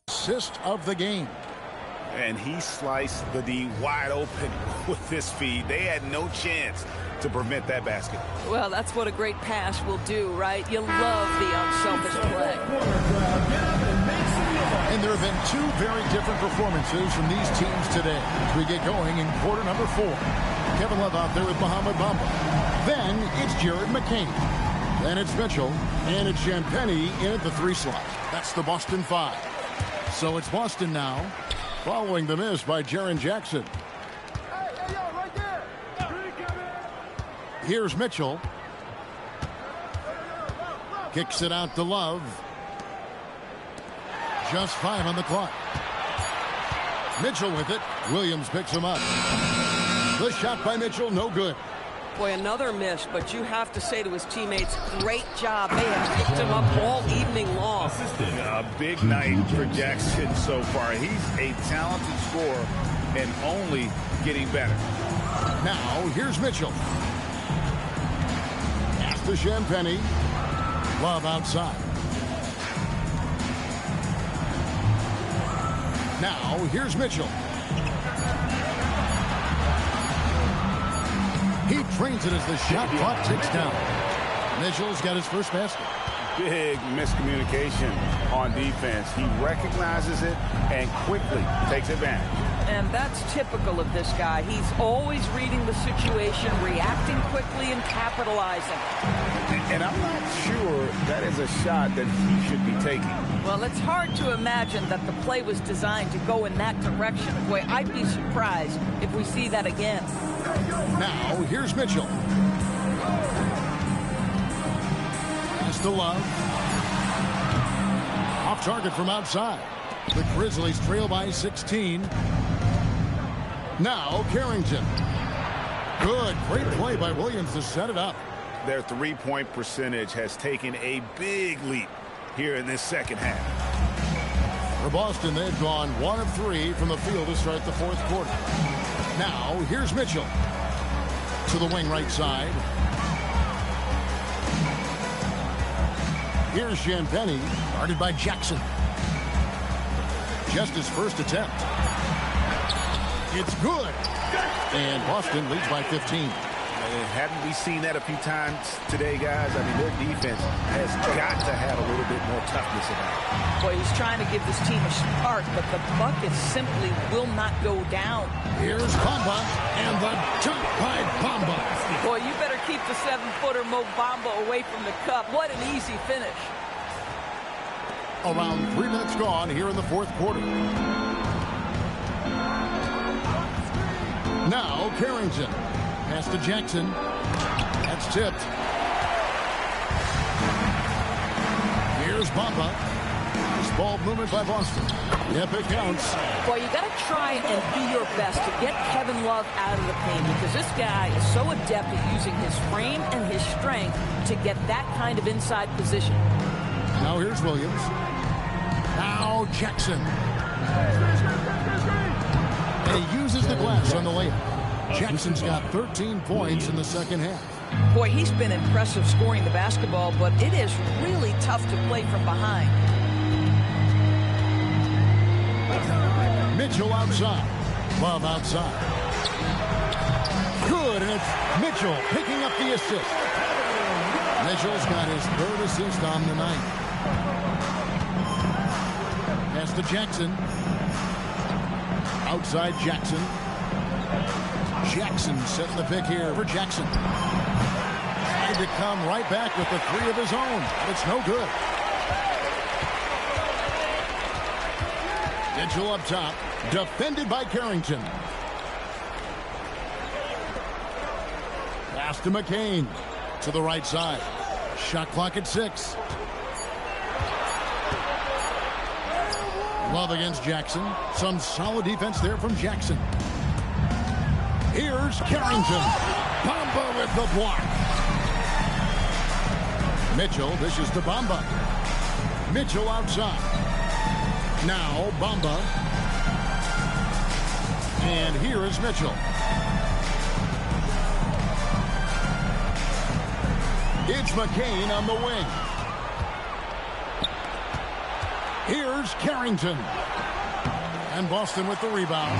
Assist of the game. And he sliced the D wide open with this feed. They had no chance to prevent that basket. Well, that's what a great pass will do, right? You love the unselfish play. And there have been two very different performances from these teams today as we get going in quarter number 4. Kevin Love out there with Muhammad Bamba. Then it's Jared McCain. Then it's Mitchell. And it's Champagnie in at the 3 slot. That's the Boston 5. So it's Boston now, following the miss by Jaren Jackson. Here's Mitchell. Kicks it out to Love. Just 5 on the clock. Mitchell with it. Williams picks him up. The shot by Mitchell, no good. Boy, another miss, but you have to say to his teammates, great job. They have picked him up all evening long. A big night for Jackson so far. He's a talented scorer and only getting better. Now, here's Mitchell. Pass to Champagnie. Love outside. Now, here's Mitchell. He trains it as the shot clock ticks down. Mitchell's got his first basket. Big miscommunication on defense. He recognizes it and quickly takes advantage. And that's typical of this guy. He's always reading the situation, reacting quickly, and capitalizing. And I'm not sure that is a shot that he should be taking. Well, it's hard to imagine that the play was designed to go in that direction. Boy, I'd be surprised if we see that again. Now, here's Mitchell. Pass to Love. Off target from outside. The Grizzlies trail by 16. Now, Carrington. Good, great play by Williams to set it up. Their three-point percentage has taken a big leap here in this second half. For Boston, they've gone 1 of 3 from the field to start the fourth quarter. Now, here's Mitchell. To the wing right side. Here's Champagnie, guarded by Jackson. Just his first attempt. It's good. And Boston leads by 15. Haven't we seen that a few times today, guys? I mean, their defense has got to have a little bit more toughness about it. Boy, he's trying to give this team a spark, but the bucket simply will not go down. Here's Bamba, and the dunk by Bamba. Boy, you better keep the 7-footer Mo Bamba away from the cup. What an easy finish. Around 3 minutes gone here in the fourth quarter. Now, Carrington. Pass to Jackson. That's tipped. Here's Bamba. Nice ball movement by Boston. Yep, it counts. Boy, you got to try and do your best to get Kevin Love out of the paint because this guy is so adept at using his frame and his strength to get that kind of inside position. Now here's Williams. Now Jackson. And he uses the glass on the layup. Jackson's got 13 points in the second half. Boy, he's been impressive scoring the basketball, but it is really tough to play from behind. Mitchell outside. Love outside. Good, and it's Mitchell picking up the assist. Mitchell's got his 3rd assist on the night. Pass to Jackson. Outside Jackson. Jackson setting the pick here for Jackson. Trying to come right back with the 3 of his own. But it's no good. Mitchell up top. Defended by Carrington. Pass to McCain. To the right side. Shot clock at 6. Love against Jackson. Some solid defense there from Jackson. Here's Carrington. Bamba with the block. Mitchell dishes to Bamba. Mitchell outside. Now Bamba. And here is Mitchell. It's McCain on the wing. Here's Carrington. And Boston with the rebound.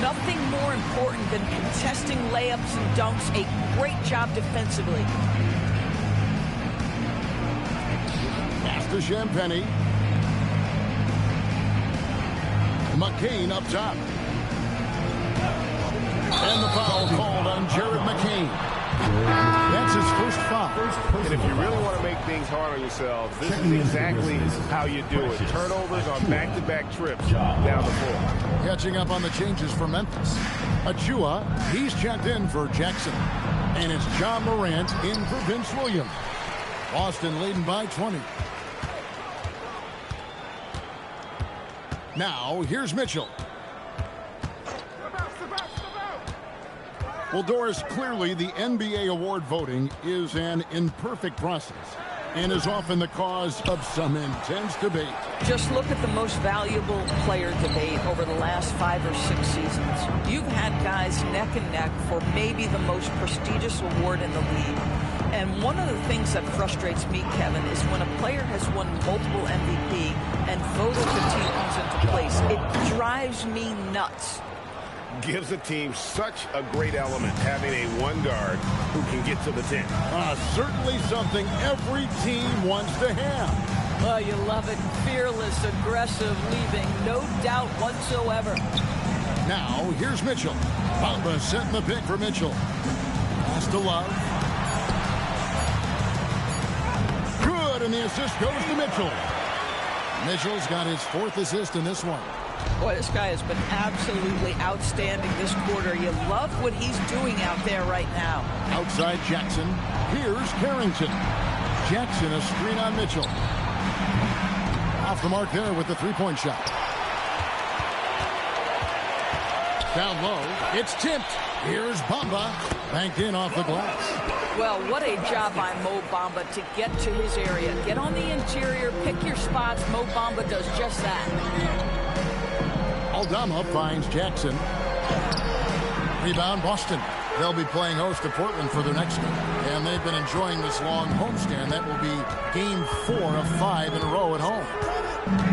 Nothing more important than contesting layups and dunks. A great job defensively. Pass to Champagny. McCain up top. And the foul called on Jared McCain. That's his first foul. And if you really want to make things hard on yourselves, this is exactly how you do it. Turnovers on back-to-back trips down the floor. Catching up on the changes for Memphis. Achua, he's checked in for Jackson. And it's John Morant in for Vince Williams. Boston leading by 20. Now, here's Mitchell. Well, Doris, clearly the NBA award voting is an imperfect process and is often the cause of some intense debate. Just look at the most valuable player debate over the last 5 or 6 seasons. You've had guys neck and neck for maybe the most prestigious award in the league. And one of the things that frustrates me, Kevin, is when a player has won multiple MVP and voter fatigue comes into place. It drives me nuts. Gives a team such a great element having a one guard who can get to the 10. Certainly something every team wants to have. Well, you love it. Fearless, aggressive, leaving no doubt whatsoever. Now, here's Mitchell. Bamba setting the pick for Mitchell. Pass to Love. Good, and the assist goes to Mitchell. Mitchell's got his 4th assist in this one. Boy, this guy has been absolutely outstanding this quarter. You love what he's doing out there right now. Outside Jackson. Here's Carrington. Jackson, a screen on Mitchell. Off the mark there with the three-point shot. Down low. It's tipped. Here's Bamba. Banked in off the glass. Well, what a job by Mo Bamba to get to his area. Get on the interior, pick your spots. Mo Bamba does just that. Aldama finds Jackson. Rebound, Boston. They'll be playing host to Portland for their next game. And they've been enjoying this long homestand. That will be game 4 of 5 in a row at home.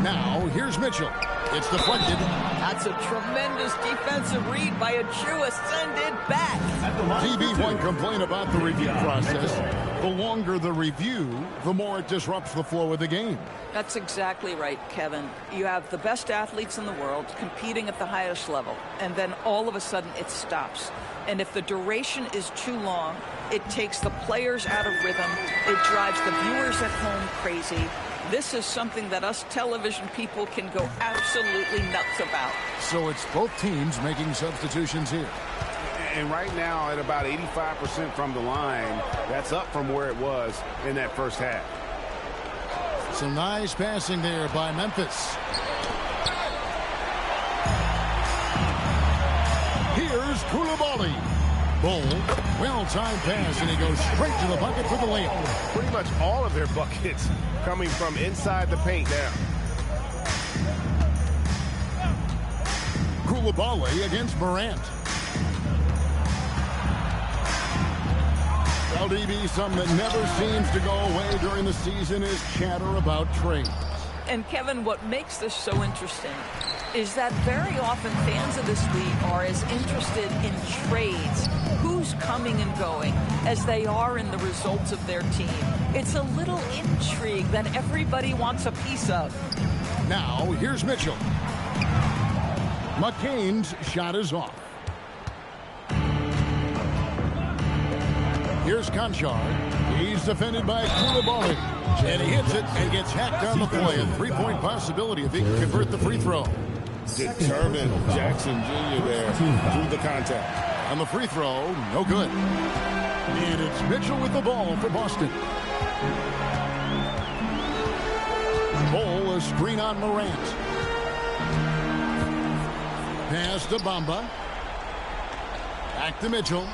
Now, here's Mitchell. It's deflected. That's a tremendous defensive read by Achua. Send it back. TB won't complain about the review process. The longer the review, the more it disrupts the flow of the game. That's exactly right, Kevin. You have the best athletes in the world competing at the highest level, and then all of a sudden it stops. And if the duration is too long, it takes the players out of rhythm. It drives the viewers at home crazy. This is something that us television people can go absolutely nuts about. So it's both teams making substitutions here. And right now at about 85% from the line, that's up from where it was in that first half. Some nice passing there by Memphis. Here's Koulibaly. Bull, well-timed pass, and he goes straight to the bucket for the layup. Pretty much all of their buckets coming from inside the paint now. Koulibaly against Morant. LDB, something that never seems to go away during the season is chatter about trades. And Kevin, what makes this so interesting is that very often fans of this league are as interested in trades, who's coming and going, as they are in the results of their team. It's a little intrigue that everybody wants a piece of. Now, here's Mitchell. McCain's shot is off. Here's Conchar. He's defended by Koulibaly. And he hits it and gets hacked on the play. A three-point possibility if he can convert the free throw. Determined Jackson Jr. there through the contact. On the free throw, no good. And it's Mitchell with the ball for Boston. Ball, a screen on Morant. Pass to Bamba. Back to Mitchell.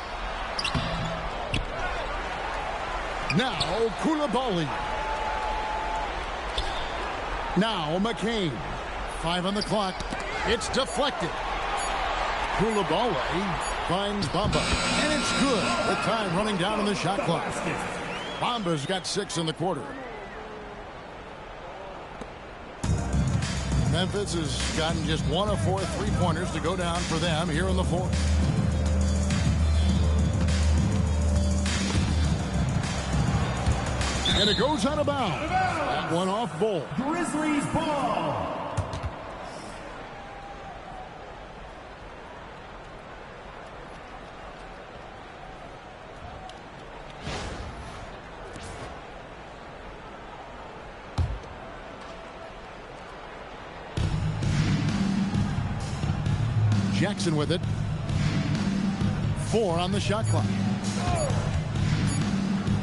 Now Koulibaly. Now McCain. 5 on the clock. It's deflected. Koulibaly finds Bamba. And it's good. The time running down on the shot clock. Bamba's got 6 in the quarter. Memphis has gotten just 1 of 4 3-pointers to go down for them here in the fourth. And it goes out of bounds. That one off Bull. Grizzlies ball. Jackson with it. 4 on the shot clock.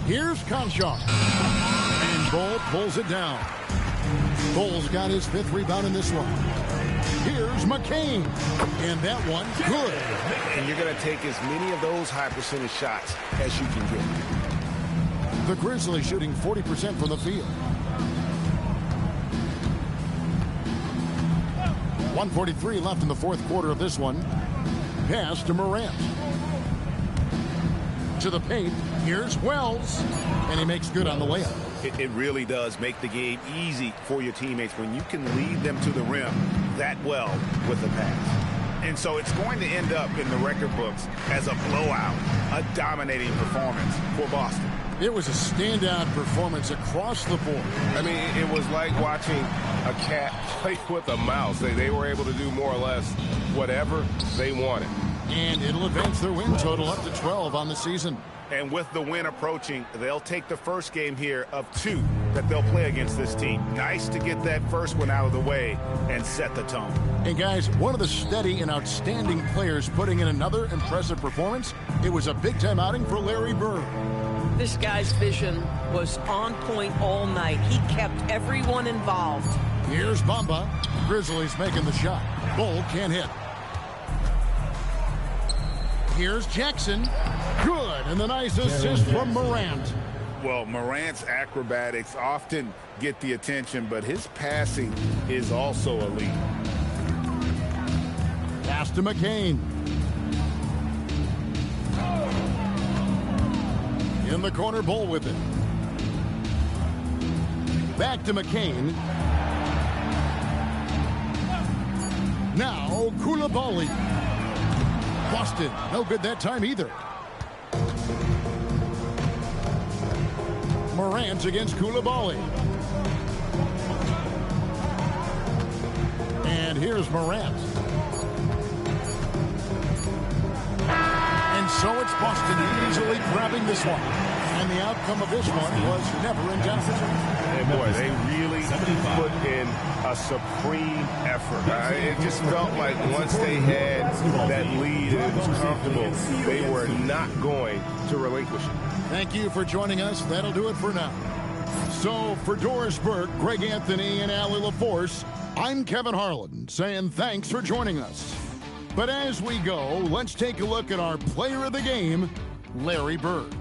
Here's Conchar. And Bull pulls it down. Bull's got his 5th rebound in this one. Here's McCain. And that one, good. And you're going to take as many of those high percentage shots as you can get. The Grizzlies shooting 40% from the field. 1:43 left in the fourth quarter of this one. Pass to Morant. To the paint. Here's Wells. And he makes good on the layup. It really does make the game easy for your teammates when you can lead them to the rim that well with the pass. And so it's going to end up in the record books as a blowout, a dominating performance for Boston. It was a standout performance across the board. I mean, it was like watching a cat play with a mouse. They were able to do more or less whatever they wanted. And it'll advance their win total up to 12 on the season. And with the win approaching, they'll take the first game here of 2 that they'll play against this team. Nice to get that first one out of the way and set the tone. And guys, one of the steady and outstanding players putting in another impressive performance. It was a big-time outing for Larry Bird. This guy's vision was on point all night. He kept everyone involved. Here's Bamba. Grizzlies making the shot. Bull can't hit. Here's Jackson. Good. And the nice assist from Morant. Well, Morant's acrobatics often get the attention, but his passing is also elite. Pass to McCain. In the corner, Bull with it. Back to McCain. Now Koulibaly. Boston, no good that time either. Morant against Koulibaly. And here's Morant. And so it's Boston easily grabbing this one. And the outcome of this one was never in doubt. And boy, they really put in a supreme effort. It just felt like once they had that lead and it was comfortable, they were not going to relinquish it. Thank you for joining us. That'll do it for now. So for Doris Burke, Greg Anthony, and Allie LaForce, I'm Kevin Harlan saying thanks for joining us. But as we go, let's take a look at our player of the game, Larry Bird.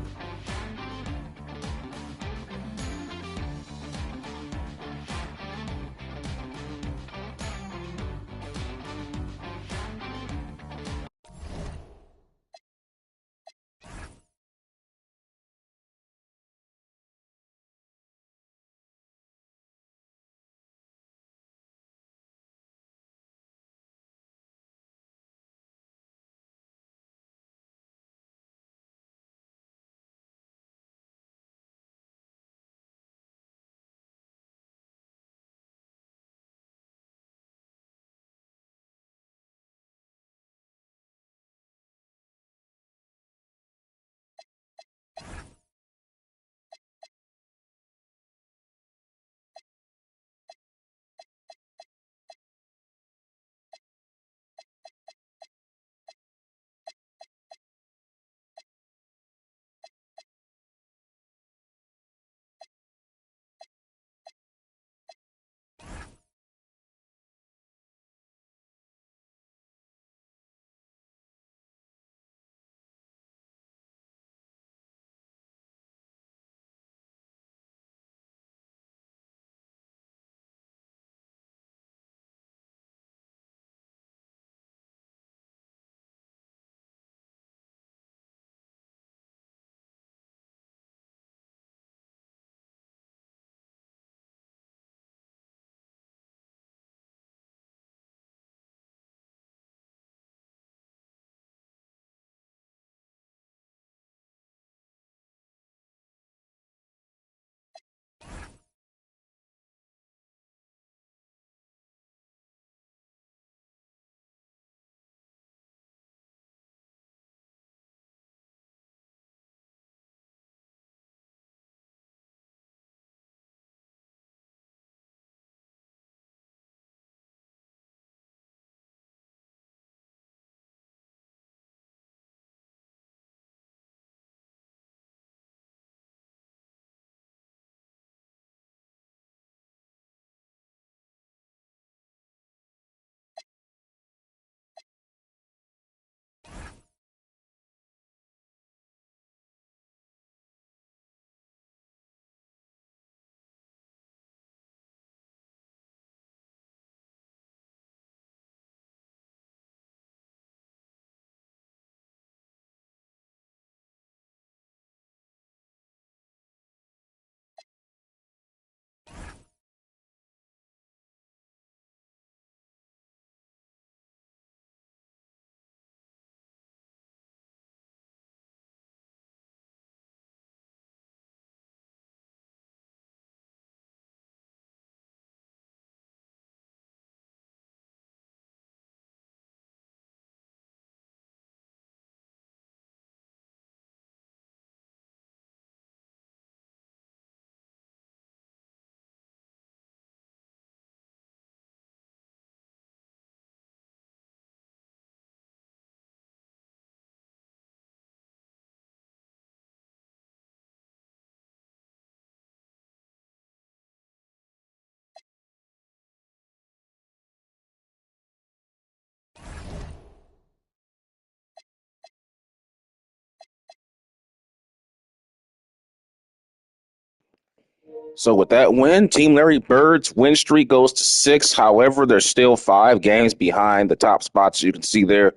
So with that win, Team Larry Bird's win streak goes to 6. However, they're still 5 games behind the top spots. You can see there.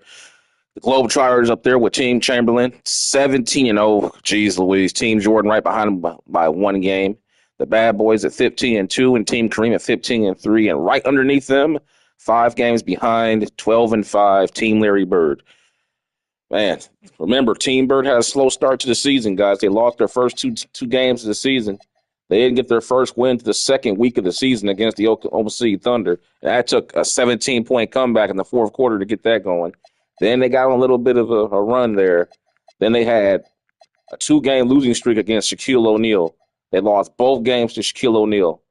The Globetrotters up there with Team Chamberlain, 17-0. Jeez Louise. Team Jordan right behind them by 1 game. The Bad Boys at 15-2, and Team Kareem at 15-3. And right underneath them, 5 games behind, 12-5, Team Larry Bird. Man, remember, Team Bird had a slow start to the season, guys. They lost their first two games of the season. They didn't get their first win to the second week of the season against the Oklahoma City Thunder. And that took a 17-point comeback in the fourth quarter to get that going. Then they got on a little bit of a run there. Then they had a 2-game losing streak against Shaquille O'Neal. They lost both games to Shaquille O'Neal.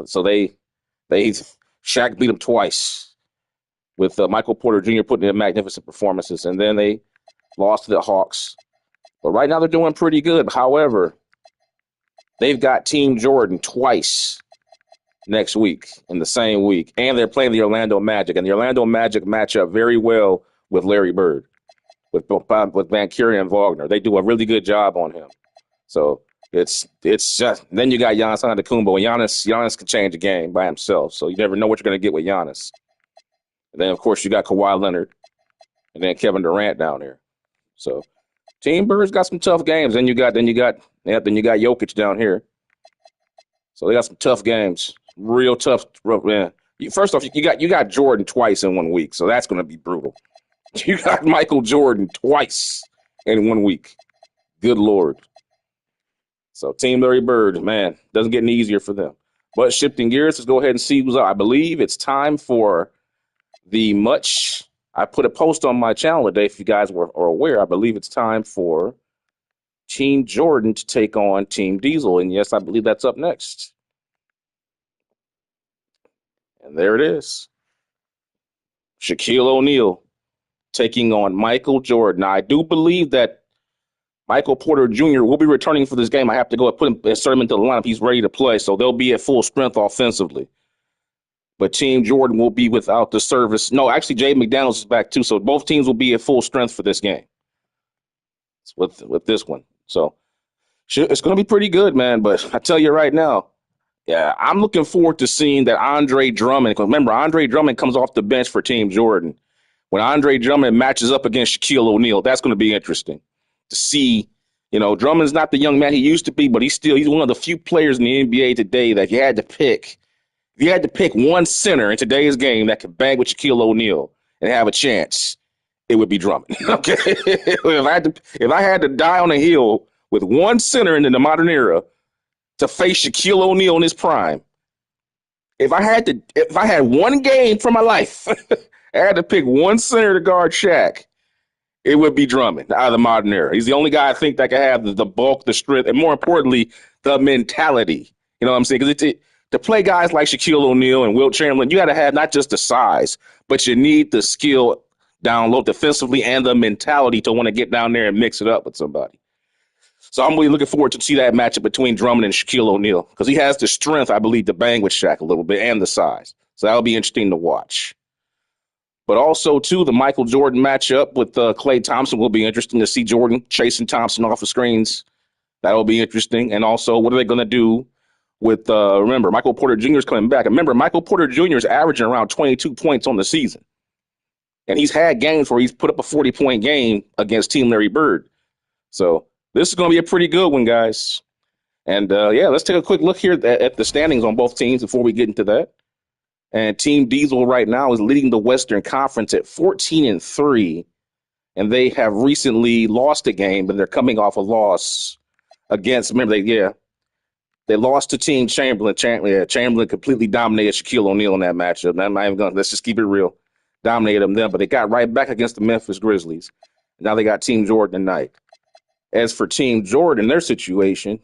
So Shaq beat them twice with Michael Porter Jr. putting in magnificent performances. And then they lost to the Hawks. But right now they're doing pretty good. However, they've got Team Jordan twice next week in the same week. And they're playing the Orlando Magic. And the Orlando Magic match up very well with Larry Bird, with Van Curen and Wagner. They do a really good job on him. So it's just, then you got Giannis Antetokounmpo, and Giannis can change the game by himself. So you never know what you're going to get with Giannis. And then, of course, you got Kawhi Leonard and then Kevin Durant down there. So Team Bird's got some tough games. Then you got Jokic down here. So they got some tough games. Real tough. Man. First off, you got Jordan twice in 1 week, so that's going to be brutal. You got Michael Jordan twice in 1 week. Good Lord. So Team Larry Bird, man, doesn't get any easier for them. But shifting gears, let's go ahead and see who's up. I believe it's time for I put a post on my channel today, if you guys are aware. I believe it's time for Team Jordan to take on Team Diesel. And yes, I believe that's up next. And there it is. Shaquille O'Neal taking on Michael Jordan. Now, I do believe that Michael Porter Jr. will be insert him into the lineup. He's ready to play, so they'll be at full strength offensively. But Team Jordan will be without the service. No, actually, Jay McDaniels is back too, so both teams will be at full strength for this game with this one. So it's going to be pretty good, man. But I tell you right now, yeah, I'm looking forward to seeing that Andre Drummond. Because remember, Andre Drummond comes off the bench for Team Jordan. When Andre Drummond matches up against Shaquille O'Neal, that's going to be interesting to see. You know, Drummond's not the young man he used to be, but he's one of the few players in the NBA today that if you had to pick one center in today's game that could bang with Shaquille O'Neal and have a chance, it would be Drummond. Okay, if I had to die on a hill with one center in the modern era to face Shaquille O'Neal in his prime, if I had one game for my life, I had to pick one center to guard Shaq, it would be Drummond out of the modern era. He's the only guy I think that can have the bulk, the strength, and more importantly, the mentality. You know what I'm saying? Because to play guys like Shaquille O'Neal and Wilt Chamberlain, you got to have not just the size, but you need the skill down low defensively and the mentality to want to get down there and mix it up with somebody. So I'm really looking forward to see that matchup between Drummond and Shaquille O'Neal because he has the strength, I believe, to bang with Shaq a little bit and the size. So that'll be interesting to watch. But also, too, the Michael Jordan matchup with Klay Thompson will be interesting to see Jordan chasing Thompson off the screens. That'll be interesting. And also, what are they going to do with, remember, Michael Porter Jr. is coming back. And remember, Michael Porter Jr. is averaging around 22 points on the season. And he's had games where he's put up a 40-point game against Team Larry Bird. So this is going to be a pretty good one, guys. And, let's take a quick look here at the standings on both teams before we get into that. And Team Diesel right now is leading the Western Conference at 14-3. And they have recently lost a game, but they're coming off a loss against, remember, they lost to Team Chamberlain. Chamberlain completely dominated Shaquille O'Neal in that matchup. I'm not even going to, let's just keep it real. Dominated them then, but they got right back against the Memphis Grizzlies. Now they got Team Jordan tonight. As for Team Jordan, their situation,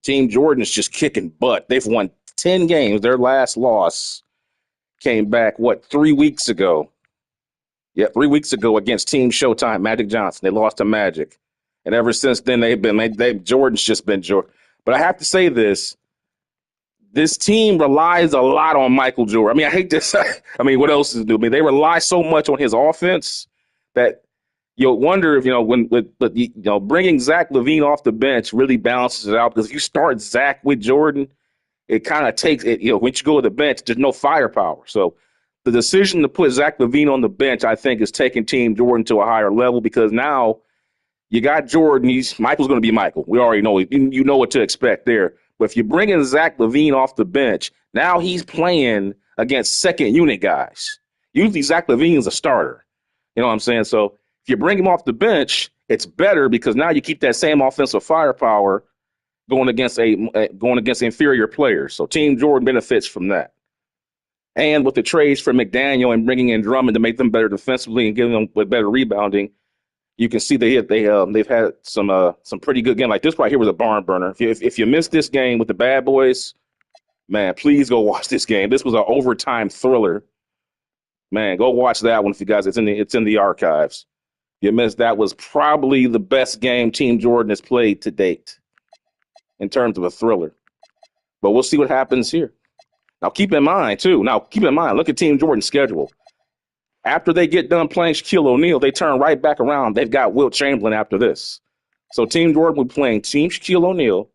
Team Jordan is just kicking butt. They've won 10 games. Their last loss came back, 3 weeks ago? Yeah, 3 weeks ago against Team Showtime, Magic Johnson. They lost to Magic. And ever since then, Jordan's just been Jordan. But I have to say this team relies a lot on Michael Jordan. I mean, I hate this. I mean, what else is new? I mean, they rely so much on his offense that you'll wonder if, when bringing Zach LaVine off the bench really balances it out, because if you start Zach with Jordan, it kind of takes it, when you go to the bench, there's no firepower. So the decision to put Zach LaVine on the bench, I think, is taking Team Jordan to a higher level, because now you got Jordan. Michael's going to be Michael. We already know it. You know what to expect there. But if you're bringing Zach LaVine off the bench, now he's playing against second unit guys. Usually Zach LaVine is a starter. You know what I'm saying? So if you bring him off the bench, it's better, because now you keep that same offensive firepower going against inferior players. So Team Jordan benefits from that. And with the trades for McDaniel and bringing in Drummond to make them better defensively and giving them with better rebounding, you can see they've had some pretty good game. Like this right here was a barn burner. If you missed this game with the Bad Boys, man, please go watch this game. This was an overtime thriller. Man, go watch that one if you guys. It's in the archives. You missed, that was probably the best game Team Jordan has played to date in terms of a thriller. But we'll see what happens here. Now keep in mind, look at Team Jordan's schedule. After they get done playing Shaquille O'Neal, they turn right back around. They've got Wilt Chamberlain after this. So Team Jordan will be playing Team Shaquille O'Neal.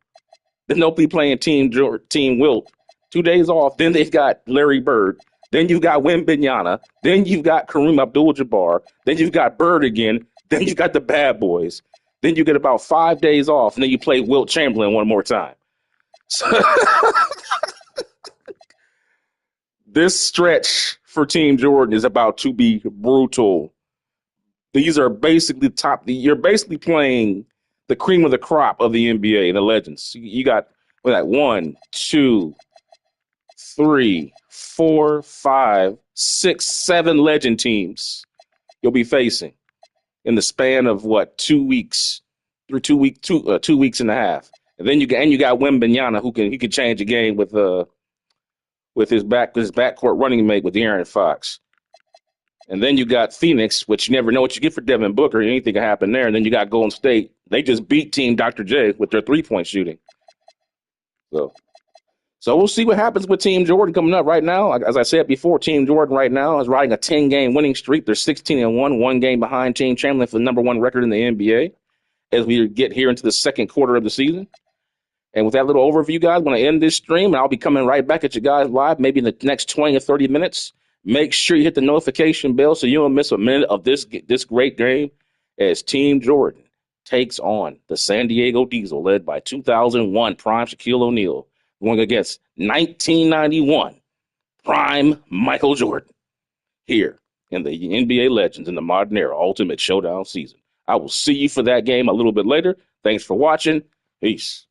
Then they'll be playing Team Wilt. 2 days off. Then they've got Larry Bird. Then you've got Wembanyama. Then you've got Kareem Abdul-Jabbar. Then you've got Bird again. Then you've got the Bad Boys. Then you get about 5 days off. And then you play Wilt Chamberlain one more time. So this stretch for Team Jordan is about to be brutal. These are basically you're basically playing the cream of the crop of the NBA and the legends. You got 1, 2, 3, 4, 5, 6, 7 legend teams you'll be facing in the span of 2 weeks, through 2 weeks and a half. And then you got Wembanyama who can change the game with his backcourt running mate with De'Aaron Fox. And then you got Phoenix, which you never know what you get for Devin Booker. Anything can happen there. And then you got Golden State. They just beat Team Dr. J with their three-point shooting. So we'll see what happens with Team Jordan coming up right now. As I said before, Team Jordan right now is riding a 10-game winning streak. They're 16-1, 1 game behind Team Chamberlain for the number 1 record in the NBA as we get here into the second quarter of the season. And with that little overview, guys, I'm going to end this stream, and I'll be coming right back at you guys live maybe in the next 20 or 30 minutes. Make sure you hit the notification bell so you don't miss a minute of this great game as Team Jordan takes on the San Diego Diesel, led by 2001 prime Shaquille O'Neal, going against 1991 prime Michael Jordan here in the NBA Legends in the Modern Era Ultimate Showdown season. I will see you for that game a little bit later. Thanks for watching. Peace.